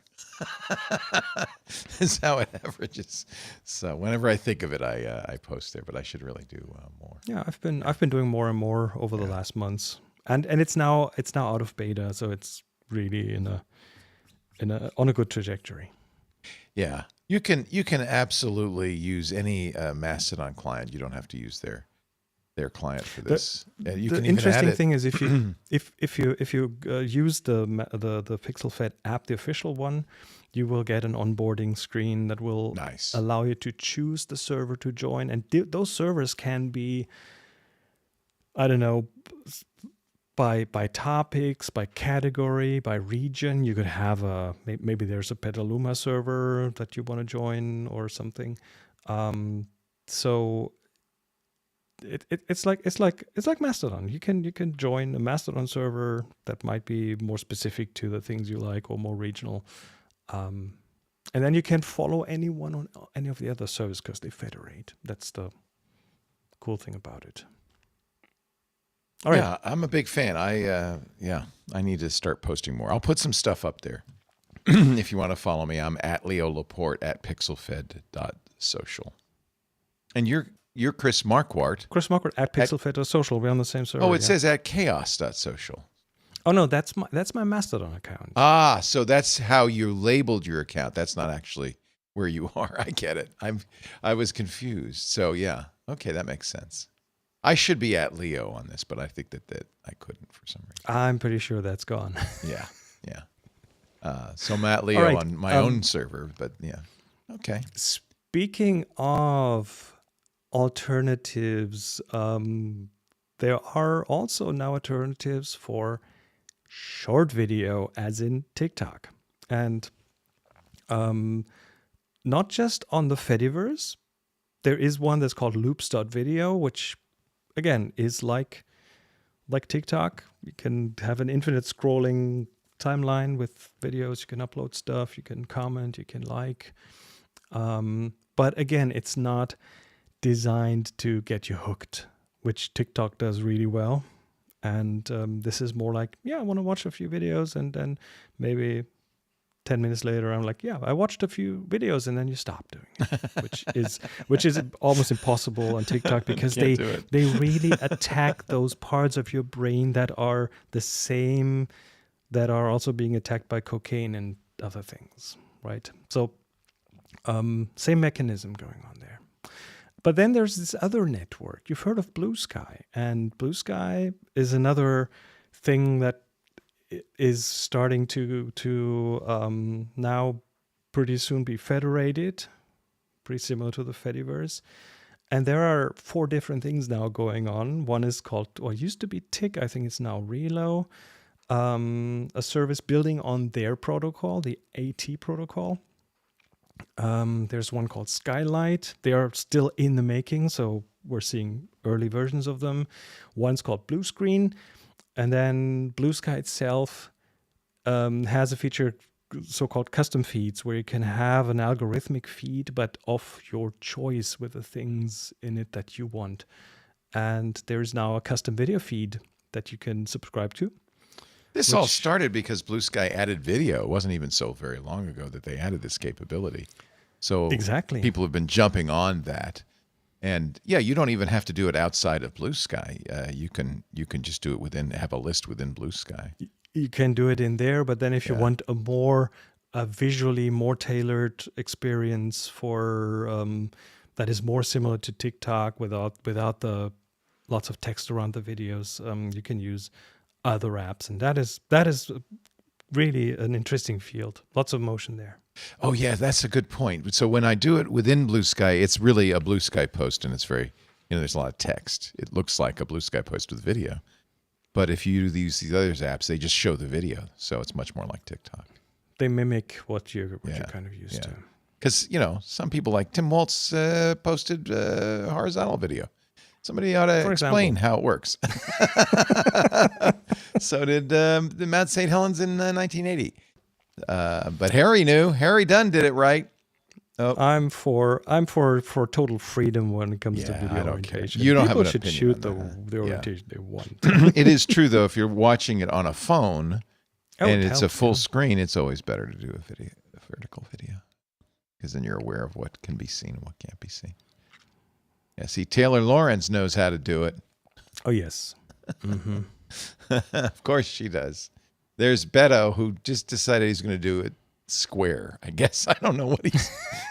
Is how it averages. So whenever I think of it, I post there, but I should really do more. Yeah, I've been doing more and more over the last months, and it's now out of beta, so it's really on a good trajectory. Yeah, you can absolutely use any Mastodon client. You don't have to use their client for this. And you The can even interesting add it. thing is if you if you use the PixelFed app, the official one, you will get an onboarding screen that will Nice. allow you to choose the server to join, and those servers can be, I don't know, by topics, by category, by region. You could have maybe there's a Petaluma server that you want to join or something. So it's like Mastodon. You can join a Mastodon server that might be more specific to the things you like or more regional, and then you can follow anyone on any of the other servers because they federate. That's the cool thing about it. All right. Yeah, I'm a big fan. I need to start posting more. I'll put some stuff up there. If you want to follow me, I'm at Leo Laporte at pixelfed.social. And you're Chris Marquardt. Chris Marquardt at PixelFed Social. We're on the same server. Oh, it yeah. says at chaos.social. Oh no, that's my Mastodon account. Ah, so that's how you labeled your account. That's not actually where you are. I get it. I was confused. So yeah. Okay, that makes sense. I should be at Leo on this, but I think that I couldn't for some reason. I'm pretty sure that's gone. Yeah. So I'm at Leo All right, on my own server, but yeah. Okay. Speaking of alternatives, there are also now alternatives for short video, as in TikTok. And not just on the Fediverse, there is one that's called loops.video, which again is like TikTok. You can have an infinite scrolling timeline with videos. You can upload stuff, you can comment, you can like. But again, it's not designed to get you hooked, which TikTok does really well. And this is more like, I want to watch a few videos, and then maybe 10 minutes later, I'm like, I watched a few videos, and then you stop doing it, which is almost impossible on TikTok because they really attack those parts of your brain that are the same, that are also being attacked by cocaine and other things, right? So same mechanism going on there. But then there's this other network. You've heard of Blue Sky, and Blue Sky is another thing that is starting to now pretty soon be federated, pretty similar to the Fediverse. And there are 4 different things now going on. One is called, or used to be Tick, I think it's now Relo, a service building on their protocol, the AT protocol. There's one called Skylight. They are still in the making, so we're seeing early versions of them. One's called Blue Screen. And then Blue Sky itself has a feature so-called custom feeds, where you can have an algorithmic feed, but of your choice with the things in it that you want. And there's now a custom video feed that you can subscribe to. This all started because Blue Sky added video. It wasn't even so very long ago that they added this capability. So exactly, people have been jumping on that. And you don't even have to do it outside of Blue Sky. You can just do it have a list within Blue Sky. You can do it in there, but then if you want a visually more tailored experience for that is more similar to TikTok without the lots of text around the videos, you can use other apps, and that is really an interesting field. Lots of motion there. Oh yeah, that's a good point. So when I do it within Blue Sky, it's really a Blue Sky post, and it's very, there's a lot of text. It looks like a Blue Sky post with video. But if you use these other apps, they just show the video, so it's much more like TikTok. They mimic what you're kind of used to. Because some people like Tim Waltz posted horizontal video. Somebody ought to explain how it works. So did the Mount St. Helens in 1980. But Harry knew. Harry Dunn did it right. Oh. I'm for total freedom when it comes to video orientation. You don't People have an should opinion shoot on the orientation they want. It is true though. If you're watching it on a phone and it's a full screen, it's always better to do a vertical video, because then you're aware of what can be seen and what can't be seen. Yeah, see, Taylor Lawrence knows how to do it. Oh yes, mm-hmm. Of course she does. There's Beto, who just decided he's going to do it square. I guess I don't know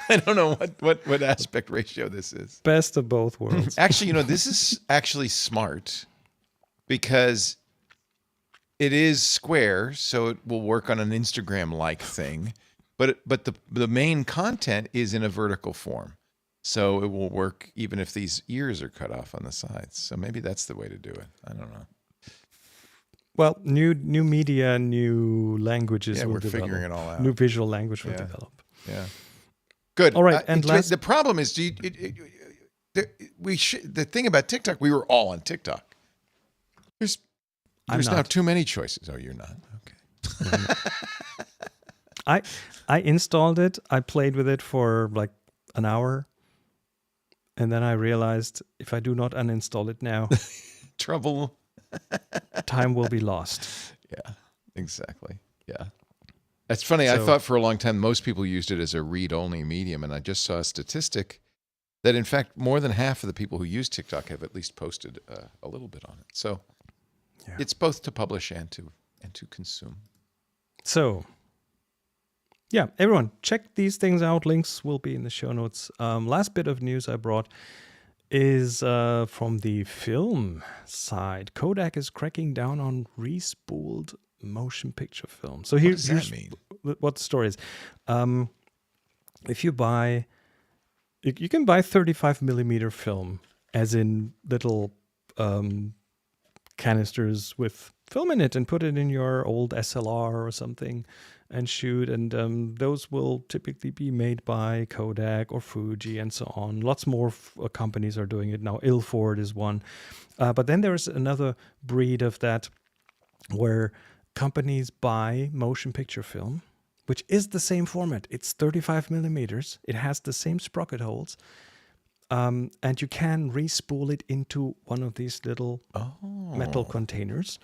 what aspect ratio this is. Best of both worlds. Actually, this is actually smart, because it is square, so it will work on an Instagram-like thing, but the main content is in a vertical form. So it will work even if these ears are cut off on the sides. So maybe that's the way to do it. I don't know. Well, new media, new languages will develop. We're figuring it all out. New visual language will develop. Yeah. Good. All right. And the problem is, the thing about TikTok, we were all on TikTok. There's now too many choices. Oh, you're not? Okay. I installed it. I played with it for like an hour. And then I realized if I do not uninstall it now, trouble. Time will be lost. Yeah, exactly. Yeah. That's funny. I thought for a long time most people used it as a read-only medium, and I just saw a statistic that, in fact, more than half of the people who use TikTok have at least posted a little bit on it. So it's both to publish and to consume. So, everyone, check these things out. Links will be in the show notes. Last bit of news I brought is from the film side. Kodak is cracking down on respooled motion picture film. So here's what the story is. If you buy, you can buy 35 millimeter film, as in little canisters with film in it, and put it in your old SLR or something and shoot. And those will typically be made by Kodak or Fuji and so on. Lots more companies are doing it now. Ilford is one. But then there's another breed of that where companies buy motion picture film, which is the same format. It's 35 millimeters. It has the same sprocket holes. And you can re-spool it into one of these little metal containers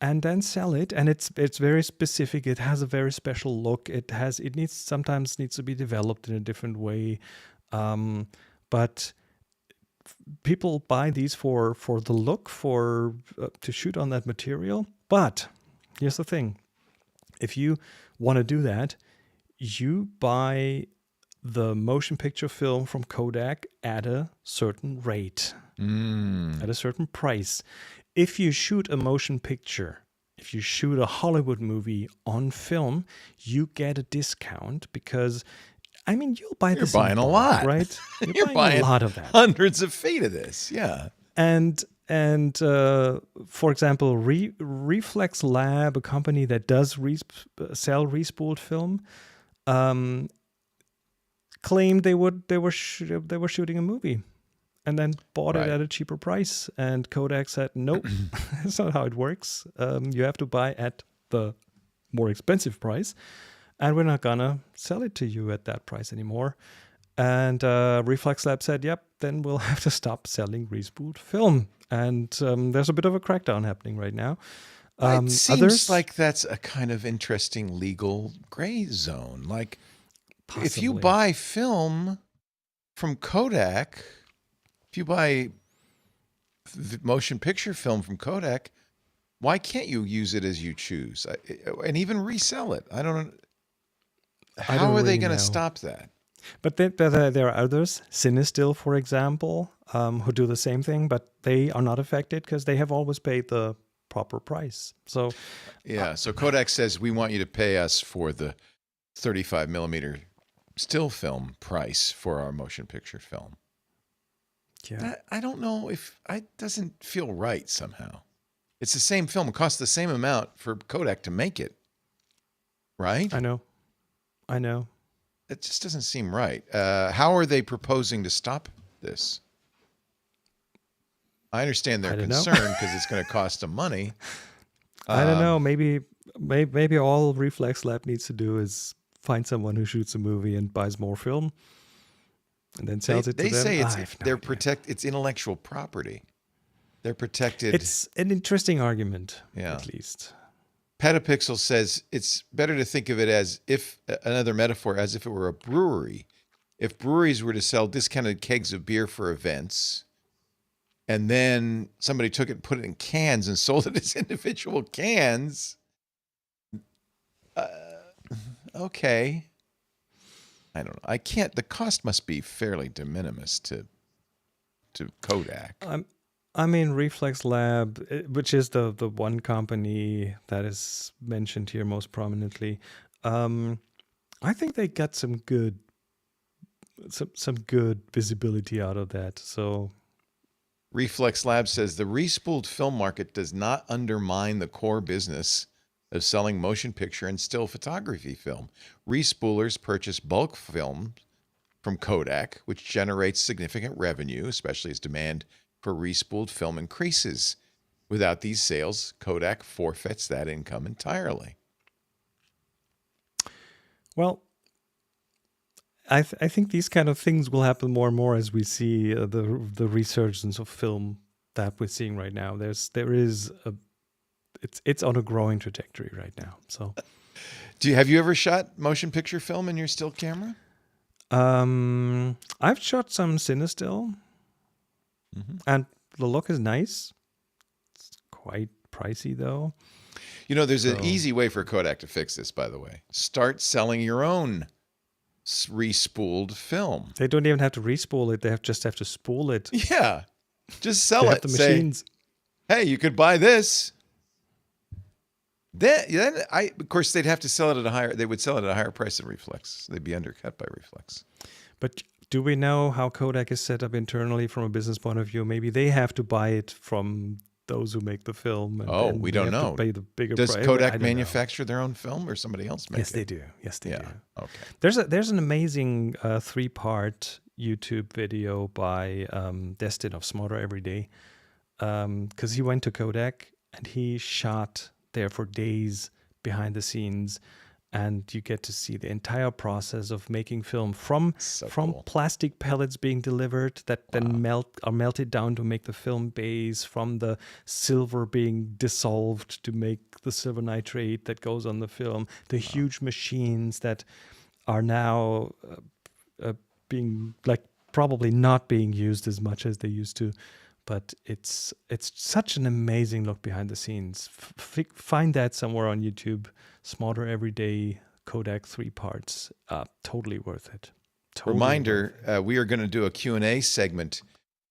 and then sell it. And it's very specific. It has a very special look. Sometimes needs to be developed in a different way. But people buy these for the look, to shoot on that material. But here's the thing. If you want to do that, you buy the motion picture film from Kodak at a certain rate, at a certain price. If you shoot a motion picture, if you shoot a Hollywood movie on film, you get a discount because, I mean, you'll buy this. You're buying a lot, right? You're buying a lot of that, hundreds of feet of this, yeah. And for example, Reflex Lab, a company that does sell respooled film, claimed they were shooting a movie, and then bought it at a cheaper price. And Kodak said, "Nope, that's not how it works. You have to buy at the more expensive price, and we're not gonna sell it to you at that price anymore." And Reflex Lab said, "Yep, then we'll have to stop selling respooled film." And there's a bit of a crackdown happening right now. It seems like that's a kind of interesting legal gray zone. Like, possibly. If you buy film from Kodak, if you buy motion picture film from Kodak, why can't you use it as you choose and even resell it? I don't know. How are they going to stop that? But there are others, Cinestill, for example, who do the same thing, but they are not affected because they have always paid the proper price. So, so Kodak says, we want you to pay us for the 35 millimeter still film price for our motion picture film. Yeah, I don't know if it doesn't feel right somehow. It's the same film. It costs the same amount for Kodak to make it, right? I know. It just doesn't seem right. How are they proposing to stop this? I understand their concern because it's going to cost them money. I don't know. Maybe all Reflex Lab needs to do is find someone who shoots a movie and buys more film, and then sells it to them. They say it's intellectual property. They're protected. It's an interesting argument, yeah. At least. Petapixel says it's better to think of it as another metaphor, as if it were a brewery. If breweries were to sell discounted kegs of beer for events, and then somebody took it and put it in cans and sold it as individual cans, okay. I don't know. The cost must be fairly de minimis to Kodak. I mean, Reflex Lab, which is the one company that is mentioned here most prominently, I think they got some good visibility out of that. So, Reflex Lab says the respooled film market does not undermine the core business of selling motion picture and still photography film. Respoolers purchase bulk film from Kodak, which generates significant revenue, especially as demand for respooled film increases. Without these sales, Kodak forfeits that income entirely. Well, I think these kind of things will happen more and more as we see the resurgence of film that we're seeing right now. It's on a growing trajectory right now. So, have you ever shot motion picture film in your still camera? I've shot some Cinestill. Mm-hmm. And the look is nice. It's quite pricey, though. You know, there's an easy way for Kodak to fix this, by the way. Start selling your own respooled film. They don't even have to respool it. They just have to spool it. Yeah. Just sell it. The machines. Hey, you could buy this. Then of course, they'd have to sell it at they would sell it at a higher price than Reflex. They'd be undercut by Reflex. But do we know how Kodak is set up internally from a business point of view? Maybe they have to buy it from those who make the film. And we don't know. Pay the bigger Does price. Kodak manufacture their own film, or somebody else make it? Yes, they do. Yes, they do. Okay. There's an amazing 3-part YouTube video by Destin of Smarter Every Day, because he went to Kodak and he shot there for days behind the scenes, and you get to see the entire process of making film from cool. plastic pellets being delivered that then are melted down to make the film base, from the silver being dissolved to make the silver nitrate that goes on the film, the huge machines that are now being probably not being used as much as they used to. But it's such an amazing look behind the scenes. Find that somewhere on YouTube. Smarter Everyday Kodak 3 parts. Totally worth it. Totally Reminder, worth it. we are going to do a Q&A segment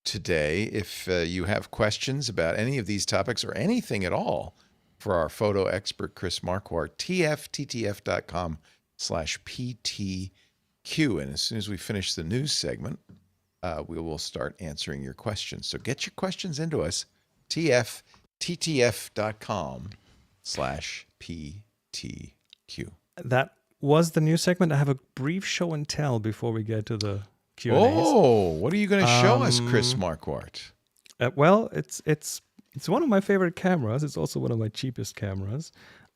today. If you have questions about any of these topics or anything at all for our photo expert, Chris Marquardt, tfttf.com/PTQ. And as soon as we finish the news segment, we will start answering your questions. So get your questions into us, tfttf.com/PTQ. That was the news segment. I have a brief show and tell before we get to the Q&As. Oh, what are you going to show us, Chris Marquardt? Well, it's one of my favorite cameras. It's also one of my cheapest cameras.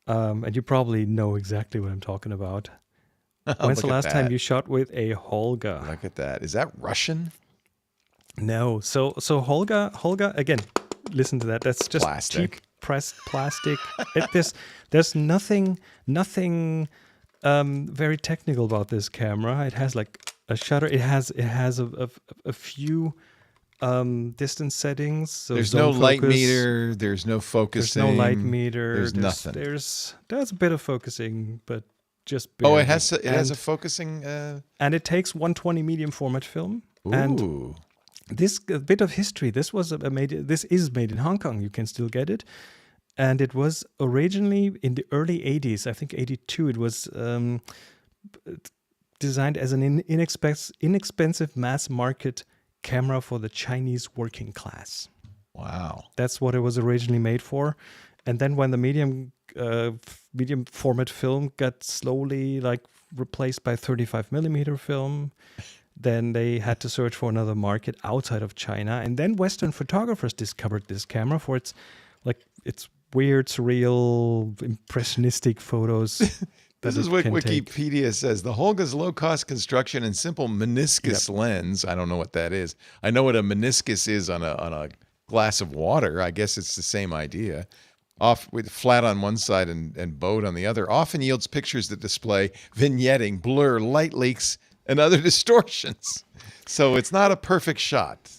And you probably know exactly what I'm talking about. When's the last time you shot with a Holga? Look at that. Is that Russian? No. So Holga, again, listen to that. That's just Plastic. cheap pressed plastic. There's nothing very technical about this camera. It has like a shutter. It has a few distance settings. So there's no light meter. There's no focusing. There's no light meter. There's nothing. There's a bit of focusing, but just barely. Oh, it has a focusing. And it takes 120 medium format film. Ooh. And this a bit of history. This is made in Hong Kong. You can still get it. And it was originally in the early 80s, I think 82. It was designed as an inexpensive mass market camera for the Chinese working class. Wow. That's what it was originally made for. And then when the medium format film got slowly replaced by 35 millimeter film, then they had to search for another market outside of China. And then Western photographers discovered this camera for its weird, surreal, impressionistic photos. This is what Wikipedia says. The Holga's low-cost construction and simple meniscus lens. I don't know what that is. I know what a meniscus is on a glass of water. I guess it's the same idea. Off with flat on one side and bowed on the other. Often yields pictures that display vignetting, blur, light leaks, and other distortions. So it's not a perfect shot.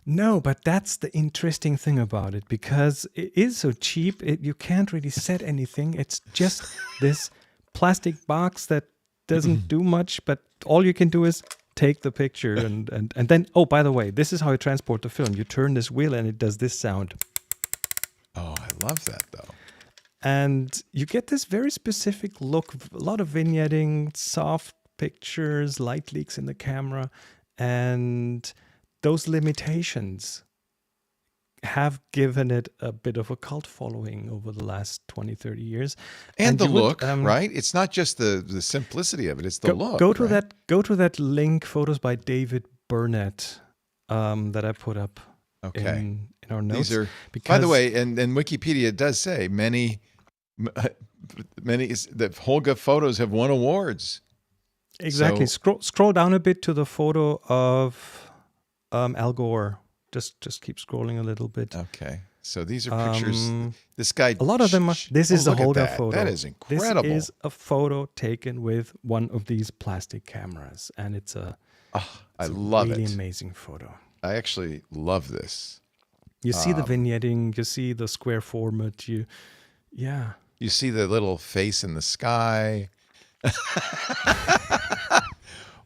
No, but that's the interesting thing about it, because it is so cheap. You can't really set anything. It's just this plastic box that doesn't do much, but all you can do is take the picture and then, oh, by the way, this is how you transport the film. You turn this wheel and it does this sound. Oh, I love that, though. And you get this very specific look, a lot of vignetting, soft pictures, light leaks in the camera, and those limitations have given it a bit of a cult following over the last 20, 30 years. And the look, right? It's not just the simplicity of it, it's the look. Go to that link, photos by David Burnett, that I put up in our notes. These are, by the way, and Wikipedia does say many the Holga photos have won awards. Exactly. So, scroll down a bit to the photo of Al Gore. Just keep scrolling a little bit. Okay. So these are pictures. This guy. A lot of them. This is a Holga photo. That is incredible. This is a photo taken with one of these plastic cameras, and it's a really amazing photo. I actually love this. You see the vignetting. You see the square format. You see the little face in the sky.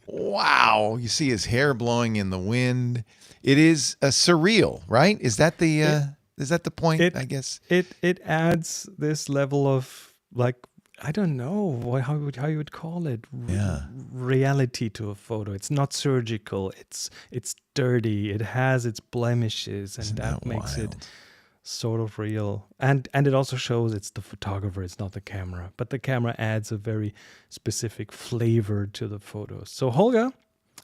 Wow. You see his hair blowing in the wind. It is surreal, right? Is that the point, I guess? It adds this level of, I don't know how you would call it, reality to a photo. It's not surgical. It's dirty. It has its blemishes, and that makes it sort of real. And it also shows it's the photographer, it's not the camera. But the camera adds a very specific flavor to the photos. So Holga,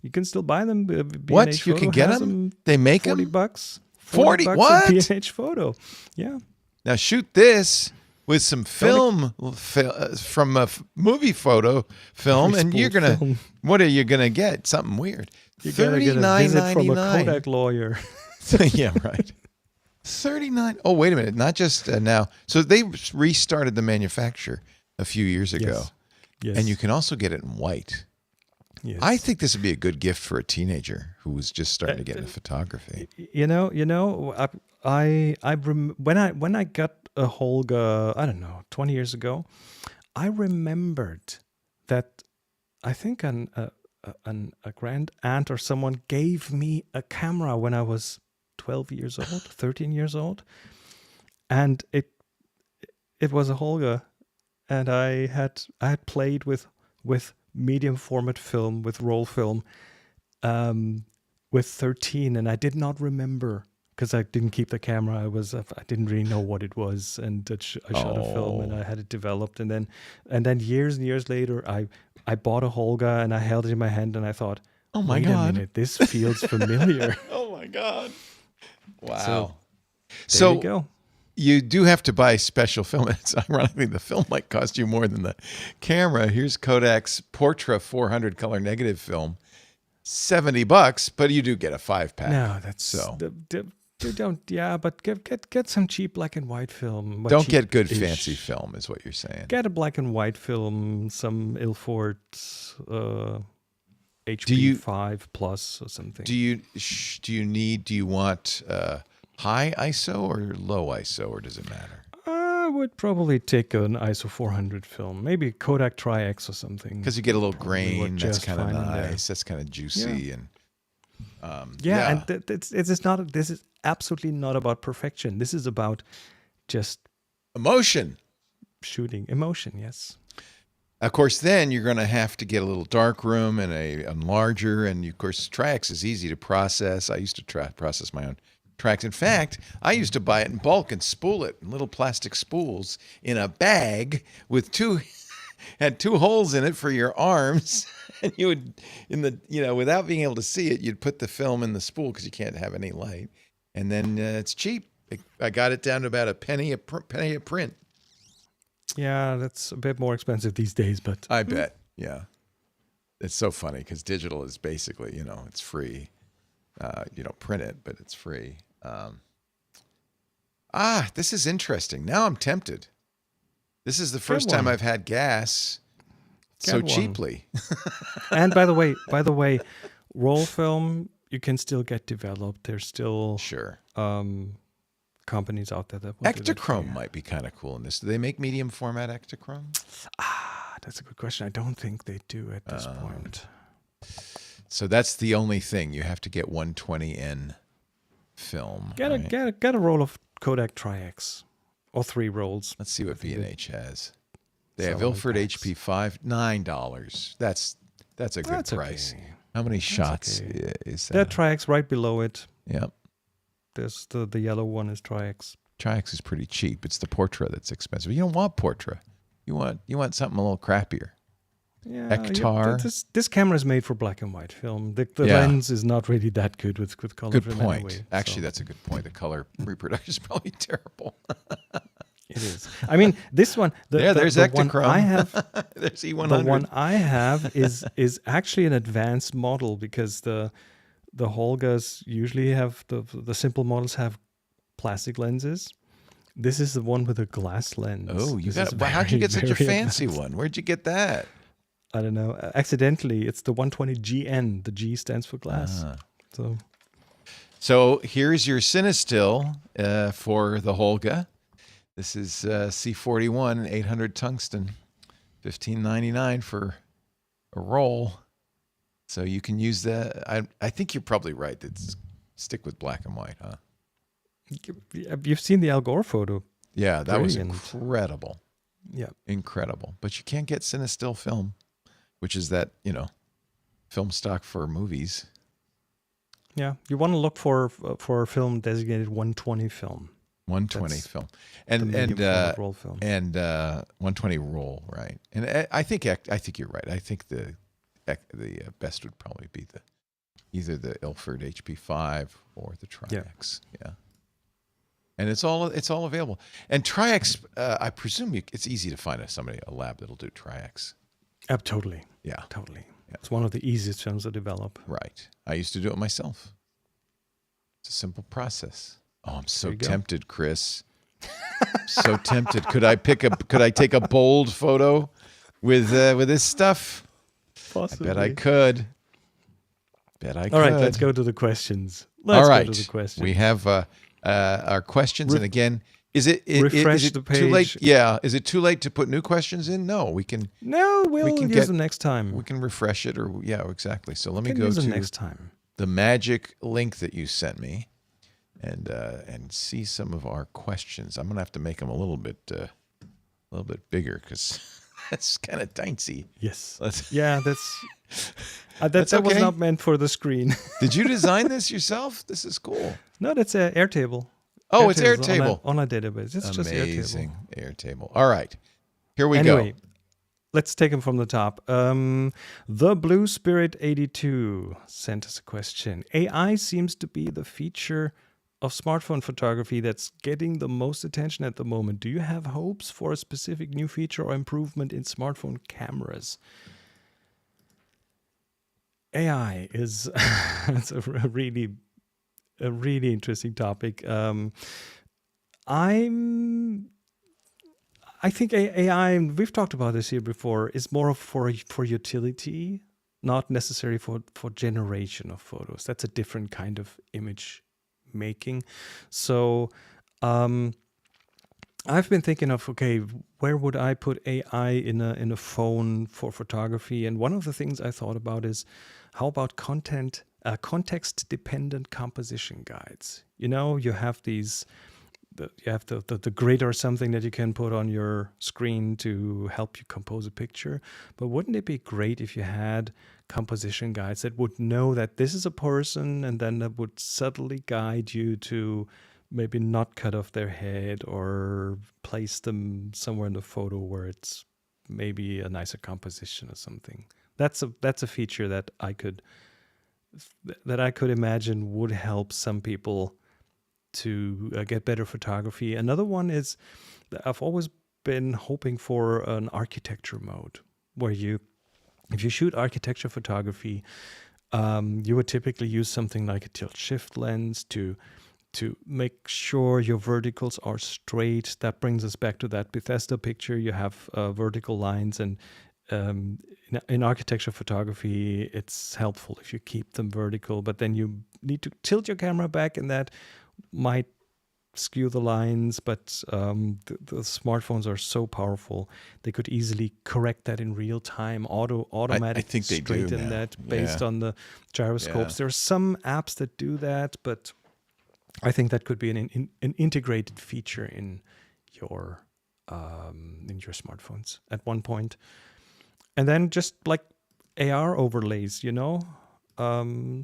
you can still buy them. What? You can get them? They make them? $40. 40? $40 What? a B&H photo. Yeah. Now shoot this. with some film from a movie photo film, and you're gonna. Film. What are you gonna get? Something weird. You gotta get a visit from a $39.99. Kodak lawyer. Yeah, right. 39. Oh, wait a minute. Not just now. So they restarted the manufacture a few years ago, Yes. and you can also get it in white. Yes. I think this would be a good gift for a teenager who was just starting to get into photography. When I got a Holga, I don't know, 20 years ago, I remembered that I think a grand aunt or someone gave me a camera when I was 12 years old, 13 years old, and it was a Holga, and I had played with medium format film, with roll film, with 13, and I did not remember because I didn't keep the camera. I didn't really know what it was, and I shot a film and I had it developed, and then years and years later, I bought a Holga and I held it in my hand and I thought, oh my wait God, a minute, this feels familiar. Oh my God. Wow. So there you go. You do have to buy special film. It's ironically, the film might cost you more than the camera. Here's Kodak's Portra 400 color negative film, $70, but you do get a 5-pack. No, that's so. Don't. Yeah, but get some cheap black and white film. Don't get good fancy film, is what you're saying. Get a black and white film, some Ilford HP5 Plus or something. Do you want high ISO or low ISO, or does it matter? I would probably take an ISO 400 film, maybe Kodak Tri-X or something. Because you get a little grain. That's kind of nice. There. That's kind of juicy and. And this is absolutely not about perfection. This is about just emotion. Shooting emotion. Yes. Of course, then you're going to have to get a little dark room and a enlarger, and of course, Tri-X is easy to process. I used to process my own Tri-X. In fact, I used to buy it in bulk and spool it in little plastic spools in a bag with had two holes in it for your arms. And you would, without being able to see it, you'd put the film in the spool because you can't have any light. And then it's cheap. I got it down to about a penny a print. Yeah, that's a bit more expensive these days, but I bet. Yeah, it's so funny because digital is basically, it's free. You don't print it, but it's free. This is interesting. Now I'm tempted. This is the first time I've had gas so cheaply. And by the way, roll film you can still get developed. There's still companies out there that will Ektachrome might be kind of cool in this. Do they make medium format Ektachrome? That's a good question. I don't think they do at this point. So that's the only thing. You have to get 120N film. Get a roll of Kodak Tri-X or 3 rolls. Let's see what B&H has. They have Ilford HP5, $9. That's a good price. Okay. How many shots is that? That Tri-X right below it. Yep. There's the yellow one is Tri-X. Tri-X is pretty cheap. It's the Portra that's expensive. You don't want Portra. You want something a little crappier. Yeah, Ektar. This camera is made for black and white film. The lens is not really that good with color. Good point. Anyway, Actually, that's a good point. The color reproduction is probably terrible. It is. I mean, this one. There's the Ektachrome. one I have. There's E100. The one I have is actually an advanced model because the Holgas usually have the simple models have plastic lenses. This is the one with a glass lens. Oh, how'd you get such a fancy one? Where'd you get that? I don't know. Accidentally, it's the 120GN. The G stands for glass. So here's your Cinestill for the Holga. This is C41 800 tungsten, $15.99 for a roll. So you can use that. I think you're probably right. Stick with black and white, huh? You've seen the Al Gore photo. Yeah, that was incredible. Yeah, incredible. But you can't get Cinestill film, which is that film stock for movies. Yeah, you want to look for a film designated 120 film. 120 film and roll film. And 120 roll, right? And I think you're right. I think the best would probably be either the Ilford HP5 or the Tri-X. Yeah. And it's all available. And Tri-X, I presume it's easy to find a lab that'll do Tri-X. Totally. Yeah. Totally. It's one of the easiest films to develop. Right. I used to do it myself. It's a simple process. Oh, I'm so tempted, Chris. So tempted. Could I take a bold photo with this stuff? Possibly. I bet I could. All right, let's go to the questions. All right. We have our questions, and again, is it too late? Yeah, is it too late to put new questions in? No, we can. No, we'll use them next time. We can refresh it, or exactly. So let me go to next time. The magic link that you sent me, and see some of our questions. I'm gonna have to make them a little bit bigger because that's kind of tiny. Yes. That okay. was not meant for the screen. Did you design this yourself? This is cool. No, that's Airtable. Oh, it's Airtable. On a database. It's amazing. Just Airtable. All right. Here we go. Let's take them from the top. The Blue Spirit 82 sent us a question. AI seems to be the feature of smartphone photography that's getting the most attention at the moment. Do you have hopes for a specific new feature or improvement in smartphone cameras? AI is it's a really interesting topic. I think AI, we've talked about this here before, is more for utility, not necessarily for generation of photos. That's a different kind of image making. So I've been thinking of, okay, where would I put AI in a phone for photography? And one of the things I thought about is, how about context-dependent composition guides? You have the grid or something that you can put on your screen to help you compose a picture. But wouldn't it be great if you had composition guides that would know that this is a person, and then that would subtly guide you to maybe not cut off their head or place them somewhere in the photo where it's maybe a nicer composition or something. That's a feature that I could imagine would help some people to get better photography. Another one is that I've always been hoping for an architecture mode where if you shoot architecture photography, you would typically use something like a tilt shift lens to make sure your verticals are straight. That brings us back to that Bethesda picture. You have vertical lines, and in architecture photography, it's helpful if you keep them vertical, but then you need to tilt your camera back, and that might skew the lines, but the smartphones are so powerful, they could easily correct that in real time, automatically straighten that based on the gyroscopes. There are some apps that do that, but I think that could be an integrated feature in your smartphones at one point. And then just like AR overlays,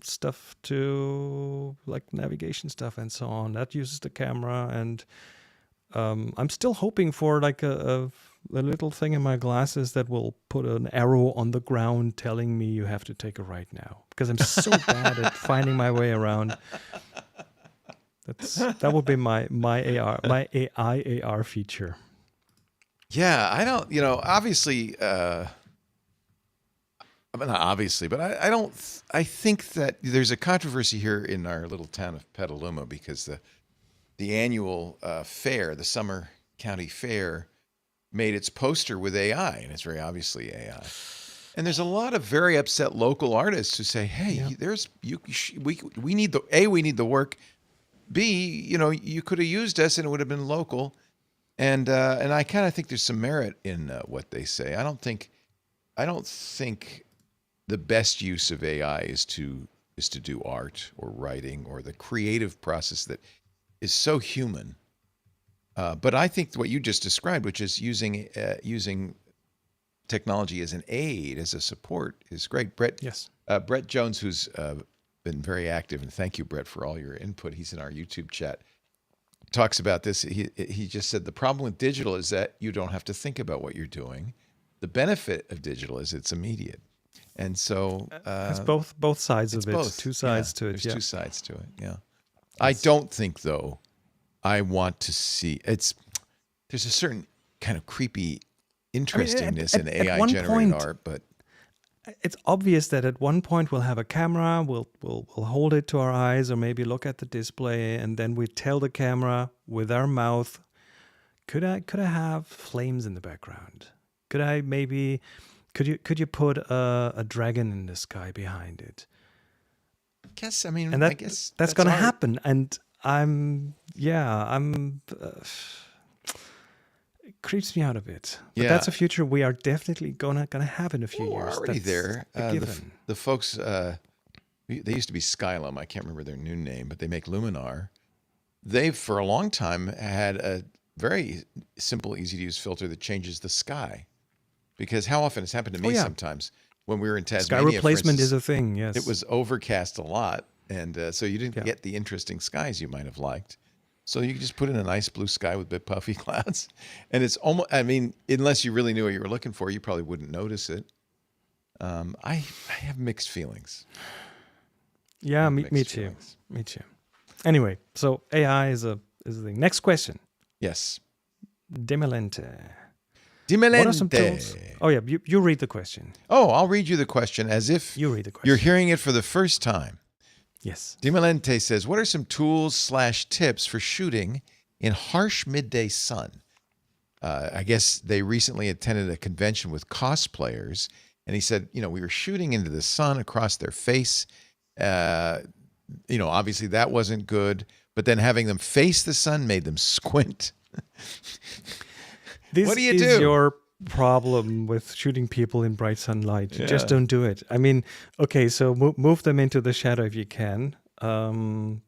stuff to like navigation stuff and so on. That uses the camera, and I'm still hoping for like a little thing in my glasses that will put an arrow on the ground telling me you have to take a right now, because I'm so bad at finding my way around. That would be my AI AR feature. Yeah, I don't, obviously, not obviously, but I think that there's a controversy here in our little town of Petaluma, because the annual fair, the Summer County Fair, made its poster with AI, and it's very obviously AI. And there's a lot of very upset local artists who say, "Hey, we need the work. B, you could have used us and it would have been local." And I kind of think there's some merit in what they say. I don't think the best use of AI is to do art or writing or the creative process that is so human. But I think what you just described, which is using technology as an aid, as a support, is great. Brett Jones, who's been very active, and thank you, Brett, for all your input. He's in our YouTube chat. Talks about this. He just said the problem with digital is that you don't have to think about what you're doing. The benefit of digital is it's immediate, and so it's both sides of it. Two sides to it. There's two sides to it. Yeah, I don't think though I want to see. There's a certain kind of creepy interestingness in at AI one generated point, art, but it's obvious that at one point we'll have a camera, we'll hold it to our eyes or maybe look at the display, and then we tell the camera with our mouth, could I have flames in the background? Could you put a dragon in the sky behind it? I guess that's going to art. happen, and it creeps me out a bit. But that's a future we are definitely gonna have in a few years. We're already there. A given. The folks, they used to be Skylum. I can't remember their new name, but they make Luminar. They've for a long time had a very simple, easy to use filter that changes the sky. Because how often it's happened to me sometimes when we were in Tasmania. Sky replacement is a thing. Yes, it was overcast a lot, and so you didn't get the interesting skies you might have liked. So you just put in a nice blue sky with big puffy clouds, and it's almost. I mean, unless you really knew what you were looking for, you probably wouldn't notice it. I have mixed feelings. Yeah, me too. Me too. Anyway, so AI is a thing. Next question. Yes. Dimelente. What are some tools? Oh yeah, you read the question. Oh, I'll read you the question as if you read the question. You're hearing it for the first time. Yes. Dimelente says, what are some tools/tips for shooting in harsh midday sun? I guess they recently attended a convention with cosplayers, and he said, we were shooting into the sun across their face. Obviously that wasn't good, but then having them face the sun made them squint. What do you do? This is your problem with shooting people in bright sunlight. Yeah. Just don't do it. I mean, okay, so move them into the shadow if you can. And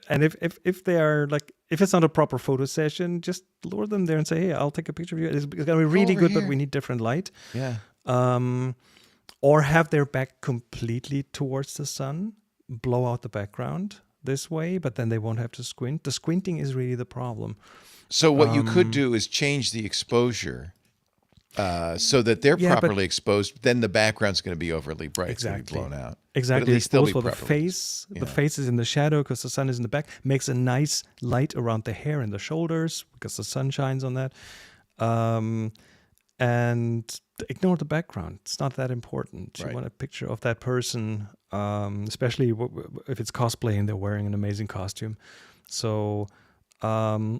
if they are if it's not a proper photo session, just lure them there and say, hey, I'll take a picture of you. It's going to be really good, but we need different light. Yeah. Or have their back completely towards the sun, blow out the background this way, but then they won't have to squint. The squinting is really the problem. So what you could do is change the exposure so that they're properly exposed. Then the background's going to be overly bright, exactly blown out. Exactly. It goes for the face. Yeah. The face is in the shadow because the sun is in the back. Makes a nice light around the hair and the shoulders because the sun shines on that. And ignore the background. It's not that important. Right. You want a picture of that person, especially if it's cosplay and they're wearing an amazing costume. So...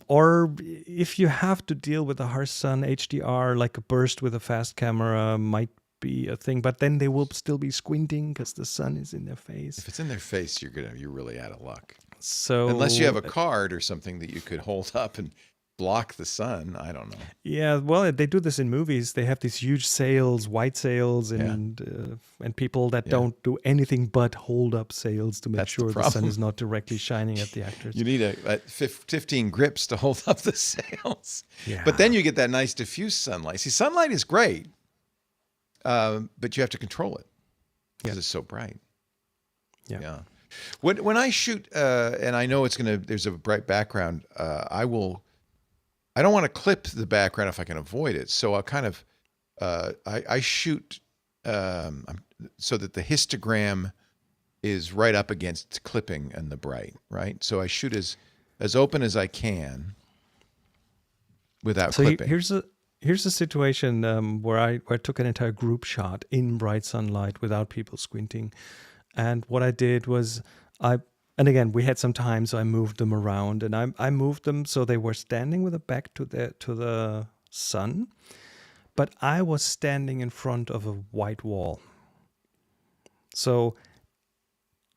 or if you have to deal with the harsh sun, HDR, like a burst with a fast camera might be a thing, but then they will still be squinting because the sun is in their face. If it's in their face, you're really out of luck. So unless you have a card or something that you could hold up and block the sun, I don't know. Yeah, well, they do this in movies. They have these huge sails, white sails, and people that don't do anything but hold up sails to make sure the sun is not directly shining at the actors. You need a 15 grips to hold up the sails. Yeah. But then you get that nice diffuse sunlight. See, sunlight is great, but you have to control it because it's so bright. Yeah. When I shoot, and I know there's a bright background, I don't want to clip the background if I can avoid it. So I'll kind of, I shoot so that the histogram is right up against clipping and the bright, right? So I shoot as open as I can without clipping. Here's a situation where I took an entire group shot in bright sunlight without people squinting. And what I did was and again, we had some time, so I moved them around, and I moved them so they were standing with a back to the sun, but I was standing in front of a white wall. So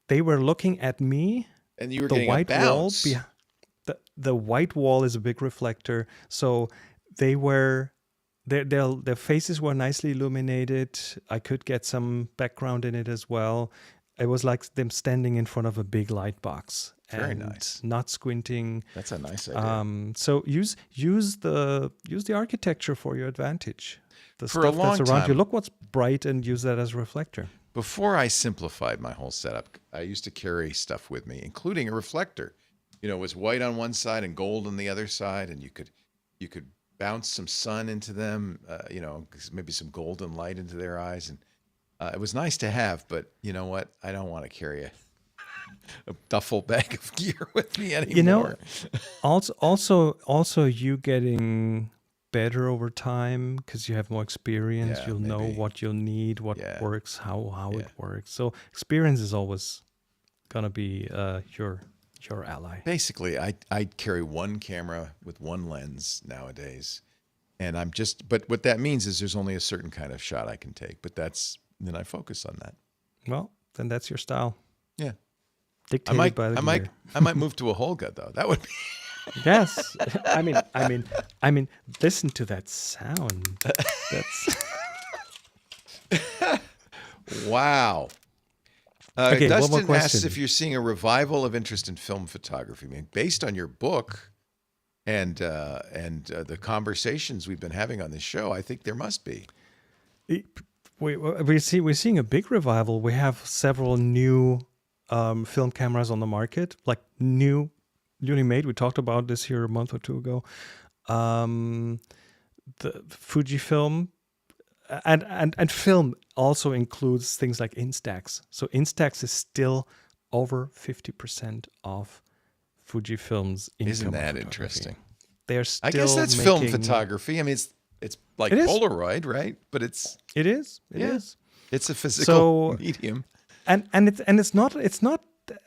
they were looking at me. And you were getting a bounce. The white wall is a big reflector, so their faces were nicely illuminated. I could get some background in it as well. It was like them standing in front of a big light box. Very nice. Not squinting. That's a nice idea. So use the architecture for your advantage. The for stuff a long that's around time, you. Look what's bright and use that as a reflector. Before I simplified my whole setup, I used to carry stuff with me, including a reflector. It was white on one side and gold on the other side, and you could bounce some sun into them. Maybe some golden light into their eyes, and it was nice to have, but you know what? I don't want to carry a duffel bag of gear with me anymore. You know, also you getting better over time because you have more experience. Yeah, You'll know maybe. what you'll need, what Yeah. works, how Yeah. it works. So experience is always gonna be your ally. Basically, I carry one camera with one lens nowadays, and but what that means is there's only a certain kind of shot I can take, but then I focus on that. Well, then that's your style, Yeah. dictated by the gear. I might move to a Holga though. That would be Yes, I mean, listen to that sound. That's wow. Okay, one more Dustin asks question. if you're seeing a revival of interest in film photography. I mean, based on your book and the conversations we've been having on this show, I think there must be. We're seeing a big revival. We have several new film cameras on the market, like newly made. We talked about this here a month or two ago. The Fujifilm and film also includes things like Instax. So Instax is still over 50% of Fujifilm's income. Isn't that photography. Interesting? They're still I guess that's film photography. I mean, it's like It is. Polaroid, right? But It is. It is. It's a physical So- medium. And it's not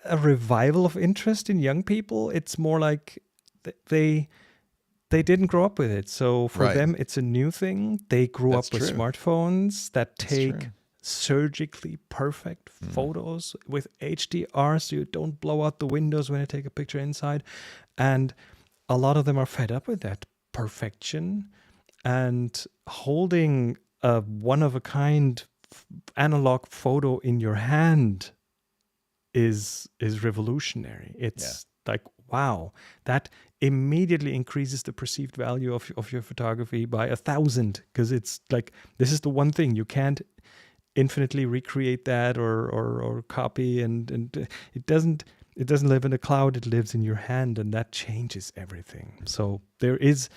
a revival of interest in young people. It's more like they didn't grow up with it. So for Right. them, it's a new thing. They grew That's up with true. smartphones that That's take true. surgically perfect photos with HDR, so you don't blow out the windows when you take a picture inside. And a lot of them are fed up with that perfection, and holding a one-of-a-kind analog photo in your hand is revolutionary. It's like, wow, that immediately increases the perceived value of your photography by 1,000, because it's like, this is the one thing you can't infinitely recreate that or copy, and it doesn't live in the cloud. It lives in your hand, and that changes everything. So there is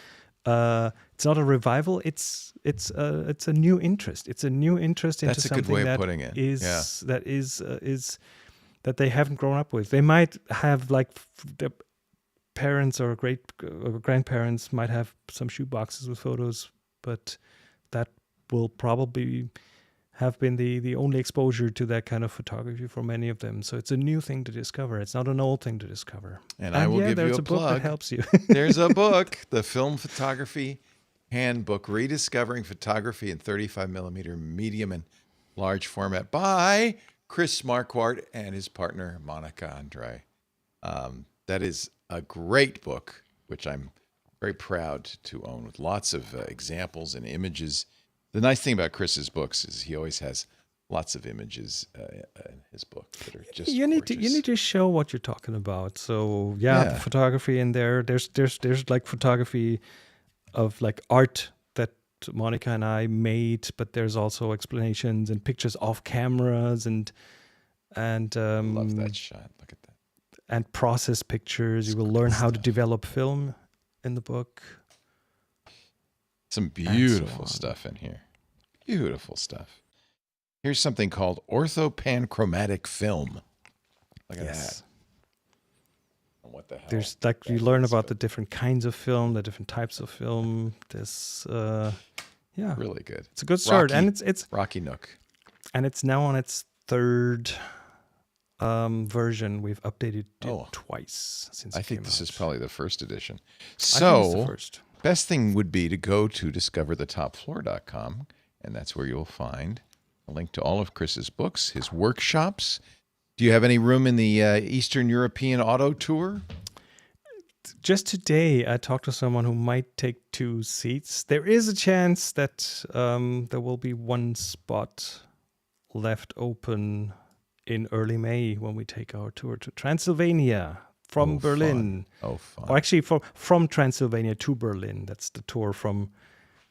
it's not a revival. It's a new interest. It's a new interest into That's a good something way of that putting it. is that they haven't grown up with. They might have, like, their parents or grandparents might have some shoe boxes with photos, but that will probably have been the only exposure to that kind of photography for many of them. So it's a new thing to discover. It's not an old thing to discover. And I will give you there's a book plug. that helps you. There's a book, The Film Photography Handbook, Rediscovering Photography in 35 millimeter medium and large format by Chris Marquardt and his partner, Monica Andre. That is a great book, which I'm very proud to own, with lots of examples and images. The nice thing about Chris's books is he always has lots of images in his book that are just you need gorgeous. to show what you're talking about. So the photography in there. There's like photography of like art that Monica and I made, but there's also explanations and pictures off cameras and Love that shot. Look at that. and process pictures. You will learn how to develop film in the book. Some beautiful stuff in here. Beautiful stuff. Here's something called orthopanchromatic film. Look at that. What the hell? There's like, you learn about the different kinds of film, the different types of film. There's really good. It's a good start, Rocky, and it's Rocky Nook. And it's now on its third version. We've updated it twice since. I think this is probably the first edition. I think it's the So, first. best thing would be to go to discoverthetopfloor.com, and that's where you'll find a link to all of Chris's books, his workshops. Do you have any room in the Eastern European auto tour? Just today, I talked to someone who might take 2 seats. There is a chance that there will be one spot left open in early May when we take our tour to Transylvania from Berlin. Fun. Oh, fun. Or actually, from Transylvania to Berlin. That's the tour from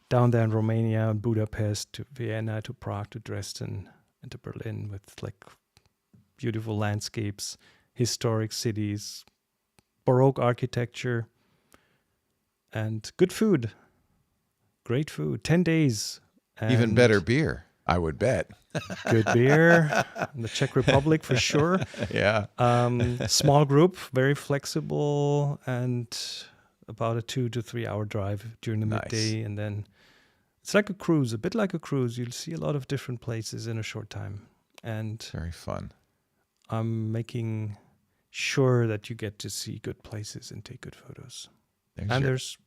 down there in Romania, Budapest to Vienna to Prague to Dresden and to Berlin, with like beautiful landscapes, historic cities, Baroque architecture, and good food. Great food. 10 days. Even and better beer. I would bet. Good beer in the Czech Republic for sure. Yeah. Small group, very flexible, and about a 2 to 3 hour drive during the Nice. midday, and then it's like a cruise, a bit like a cruise. You'll see a lot of different places in a short time, and Very fun. I'm making sure that you get to see good places and take good photos. There's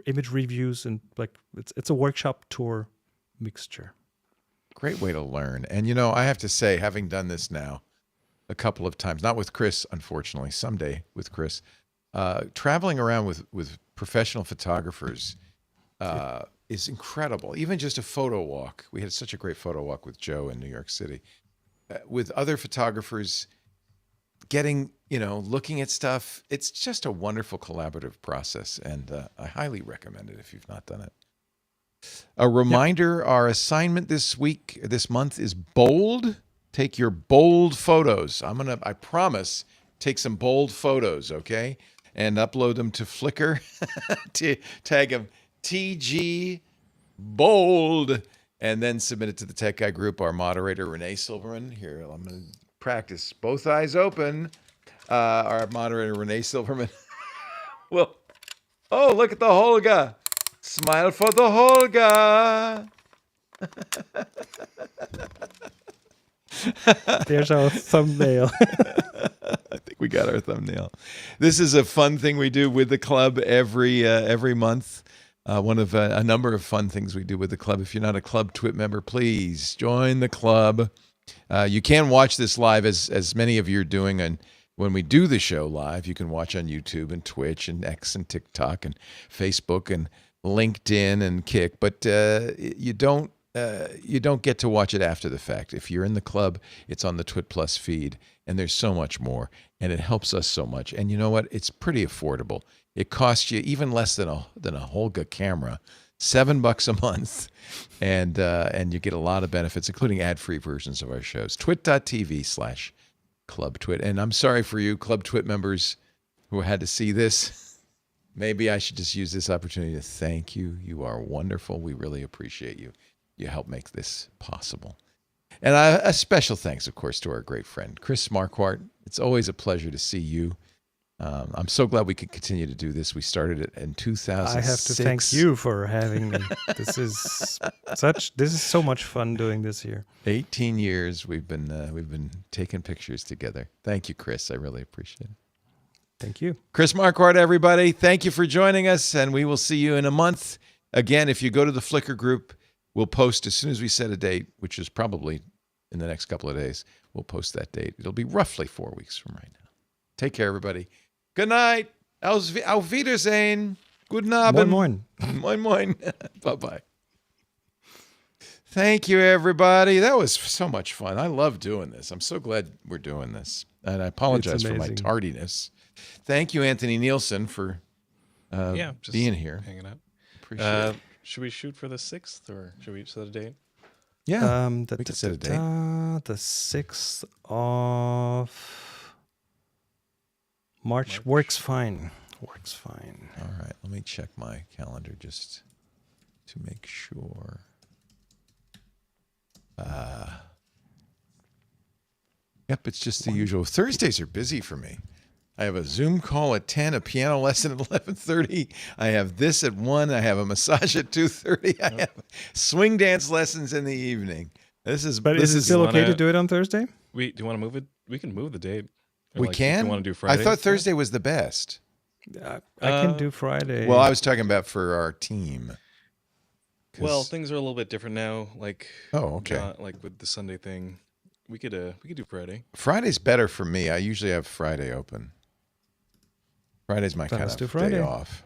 image reviews, and like it's a workshop tour mixture. Great way to learn. And, you know, I have to say, having done this now a couple of times, not with Chris, unfortunately, someday with Chris, traveling around with professional photographers is incredible. Even just a photo walk. We had such a great photo walk with Joe in New York City. With other photographers, getting, you know, looking at stuff, it's just a wonderful collaborative process. And I highly recommend it if you've not done it. A reminder, our assignment this month is bold. Take your bold photos. I promise, take some bold photos, okay? And upload them to Flickr. Tag them TG Bold. And then submit it to the Tech Guy group. Our moderator, Renee Silverman. Here, I'm going to practice. Both eyes open. Our moderator, Renee Silverman. Well, oh, look at the Holga. Smile for the Holga. There's our thumbnail. I think we got our thumbnail. This is a fun thing we do with the club every month. One of a number of fun things we do with the club. If you're not a Club Twit member, please join the club. You can watch this live, as many of you are doing. And when we do the show live, you can watch on YouTube and Twitch and X and TikTok and Facebook and LinkedIn and Kick, but you don't get to watch it after the fact. If you're in the club, it's on the Twit Plus feed, and there's so much more, and it helps us so much. And you know what? It's pretty affordable. It costs you even less than a Holga camera, $7 a month, and you get a lot of benefits, including ad-free versions of our shows. Twit.tv/ClubTwit. And I'm sorry for you Club Twit members who had to see this. Maybe I should just use this opportunity to thank you. You are wonderful. We really appreciate you. You help make this possible. And a special thanks, of course, to our great friend, Chris Marquardt. It's always a pleasure to see you. I'm so glad we could continue to do this. We started it in 2006. I have to thank you for having me. This is so much fun doing this here. 18 years we've been taking pictures together. Thank you, Chris. I really appreciate it. Thank you. Chris Marquardt, everybody. Thank you for joining us, and we will see you in a month. Again, if you go to the Flickr group, we'll post as soon as we set a date, which is probably in the next couple of days. We'll post that date. It'll be roughly 4 weeks from right now. Take care, everybody. Good night. Auf Wiedersehen. Guten Abend. Moin, moin. Moin, moin. Bye-bye. Thank you, everybody. That was so much fun. I love doing this. I'm so glad we're doing this. And I apologize for my tardiness. Thank you, Anthony Nielsen, for just being here. Hanging out. Appreciate it. Should we shoot for the 6th, or should we set a date? Yeah, we can set a date. The 6th of March works fine. Works fine. All right, let me check my calendar just to make sure. Yep, it's just the usual. Thursdays are busy for me. I have a Zoom call at 10, a piano lesson at 11:30. I have this at 1. I have a massage at 2:30. I have swing dance lessons in the evening. Is it still okay to do it on Thursday? Do you want to move it? We can move the date. Or we can? If you want to do Friday? I thought Thursday was the best. I can do Friday. Well, I was talking about for our team. Well, things are a little bit different now. Like, okay. Like with the Sunday thing, we could do Friday. Friday's better for me. I usually have Friday open. Friday's my kind of day off.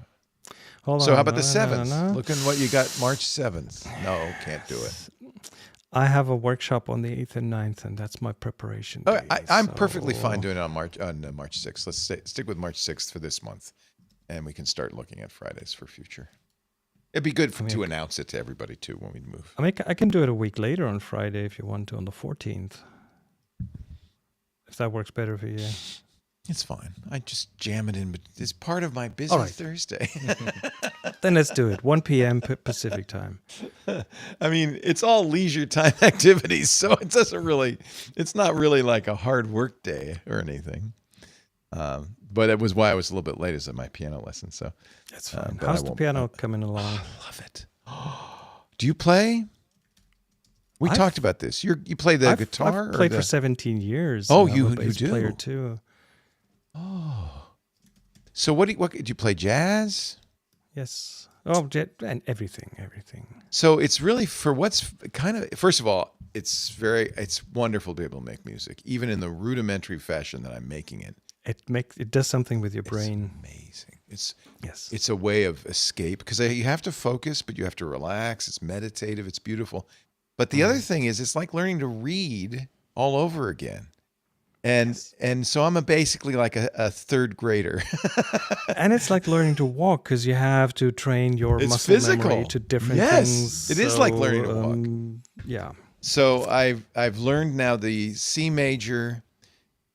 Hold so on, how about the 7th? Look at what you got March 7th. No, can't do it. I have a workshop on the 8th and 9th, and that's my preparation day. I'm perfectly fine doing it on March 6th. Let's stick with March 6th for this month, and we can start looking at Fridays for future. It'd be good to announce it to everybody, too, when we move. I can do it a week later on Friday if you want to, on the 14th. If that works better for you. It's fine. I just jam it in, but it's part of my busy All right. Thursday. Then let's do it. 1 p.m. Pacific time. I mean, it's all leisure time activities, so it's not really like a hard work day or anything. But it was why I was a little bit late, is at my piano lesson. So That's fine. but How's I the won't- piano coming along? I love it. Do you play? We I've- talked about this. You play the guitar? I've or played the- for 17 years. Oh, and I'm you a bass do? player too. So what do you play? Jazz? Yes. Oh, and everything. So it's really for what's kind of, first of all, it's wonderful to be able to make music, even in the rudimentary fashion that I'm making it. It does something with your brain. It's amazing. Yes. It's a way of escape, because you have to focus, but you have to relax. It's meditative. It's beautiful. But the other thing is, it's like learning to read all over again. And so I'm basically like a third grader. And it's like learning to walk, because you have to train your It's muscle physical. memory to different Yes, things. it is like learning to walk. Yeah. So I've learned now the C major,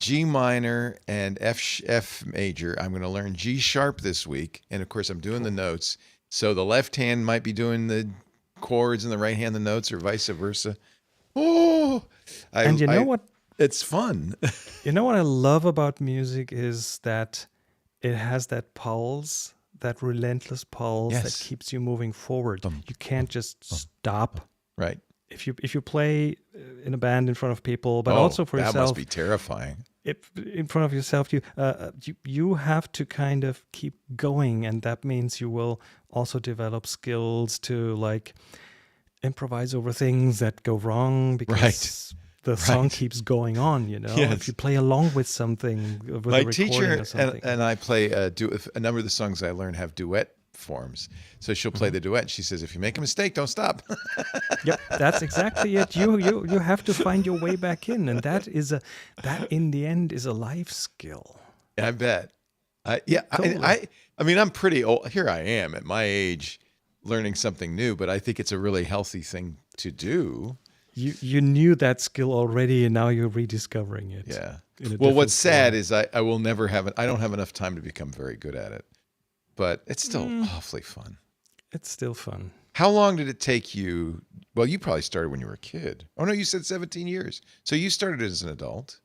G minor, and F major. I'm going to learn G sharp this week, and of course I'm doing the notes. So the left hand might be doing the chords, and the right hand the notes, or vice versa. Oh, And you know what? It's fun. You know what I love about music is that it has that pulse, that relentless pulse Yes. that keeps you moving forward. You can't just stop. Right. If you play in a band in front of people, but also for that yourself, must be terrifying. if in front of yourself, you have to kind of keep going, and that means you will also develop skills to like improvise over things that go wrong because the song keeps going on. Yes. If you play along with something, with My a recording teacher or something. and I play a number of the songs I learned have duet forms. So she'll play the duet. And she says, if you make a mistake, don't stop. Yep, that's exactly it. You have to find your way back in, and that in the end is a life skill. I bet. Totally. I mean, I'm pretty old. Here I am at my age learning something new, but I think it's a really healthy thing to do. You knew that skill already, and now you're rediscovering it. Yeah. in a Well, what's different sad form. is I will never have it. I don't have enough time to become very good at it, but it's still awfully fun. It's still fun. How long did it take you? Well, you probably started when you were a kid. Oh no, you said 17 years. So you started as an adult.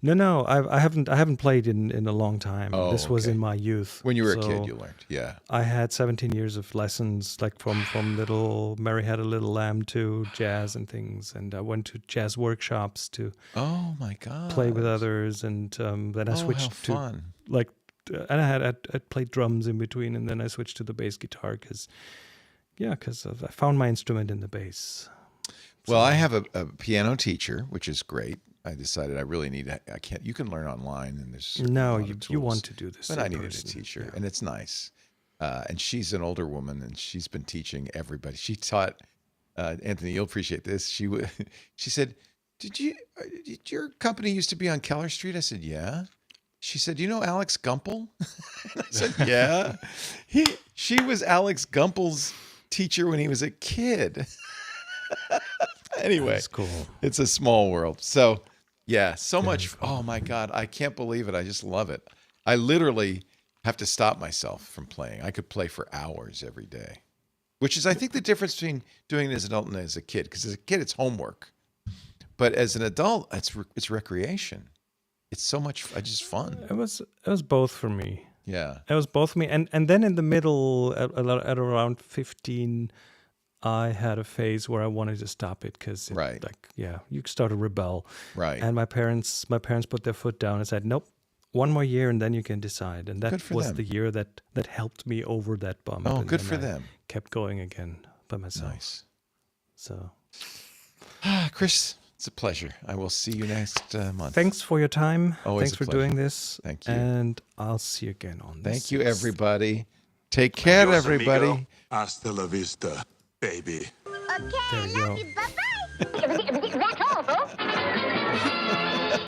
No, I haven't played in a long time. Oh, This was okay. in my youth. When you were a So kid, you learned. Yeah. I had 17 years of lessons, like from little Mary Had a Little Lamb to jazz and things, and I went to jazz workshops to Oh my God. play with others, and then I switched how fun. to like, and I played drums in between, and then I switched to the bass guitar because I found my instrument in the bass. Well, I have a piano teacher, which is great. I decided I really need. I can't. You can learn online, and there's No, a lot of you tools. want to do this. But in I needed a person. teacher, Yeah. and it's nice. And she's an older woman, and she's been teaching everybody. She taught Anthony. You'll appreciate this. She said, "Did your company used to be on Keller Street?" I said, "Yeah." She said, "Do you know Alex Gumpel?" I said, "Yeah." She was Alex Gumpel's teacher when he was a kid. Anyway, That's cool. it's a small world. So, yeah, so much. Oh my God, I can't believe it. I just love it. I literally have to stop myself from playing. I could play for hours every day, which is, I think, the difference between doing it as an adult and as a kid. Because as a kid, it's homework, but as an adult, it's recreation. It's so much, just fun. It was both for me. Yeah. It was both for me, and then in the middle, at around 15, I had a phase where I wanted to stop it because, Right. you start to rebel. Right. And my parents put their foot down and said, "Nope, one more year, and then you can decide." And Good that for was them. the year that helped me over that bump. Oh, and good then for I them. Kept going again by myself. Nice. So Chris, it's a pleasure. I will see you next month. thanks for your time. Always Thanks a for pleasure. doing this. Thank you. And I'll see you again on the Thank you, 6th. everybody. Take care, Adios, everybody. amigo. Hasta la vista, baby. There you go. Bye-bye. That's all, folks.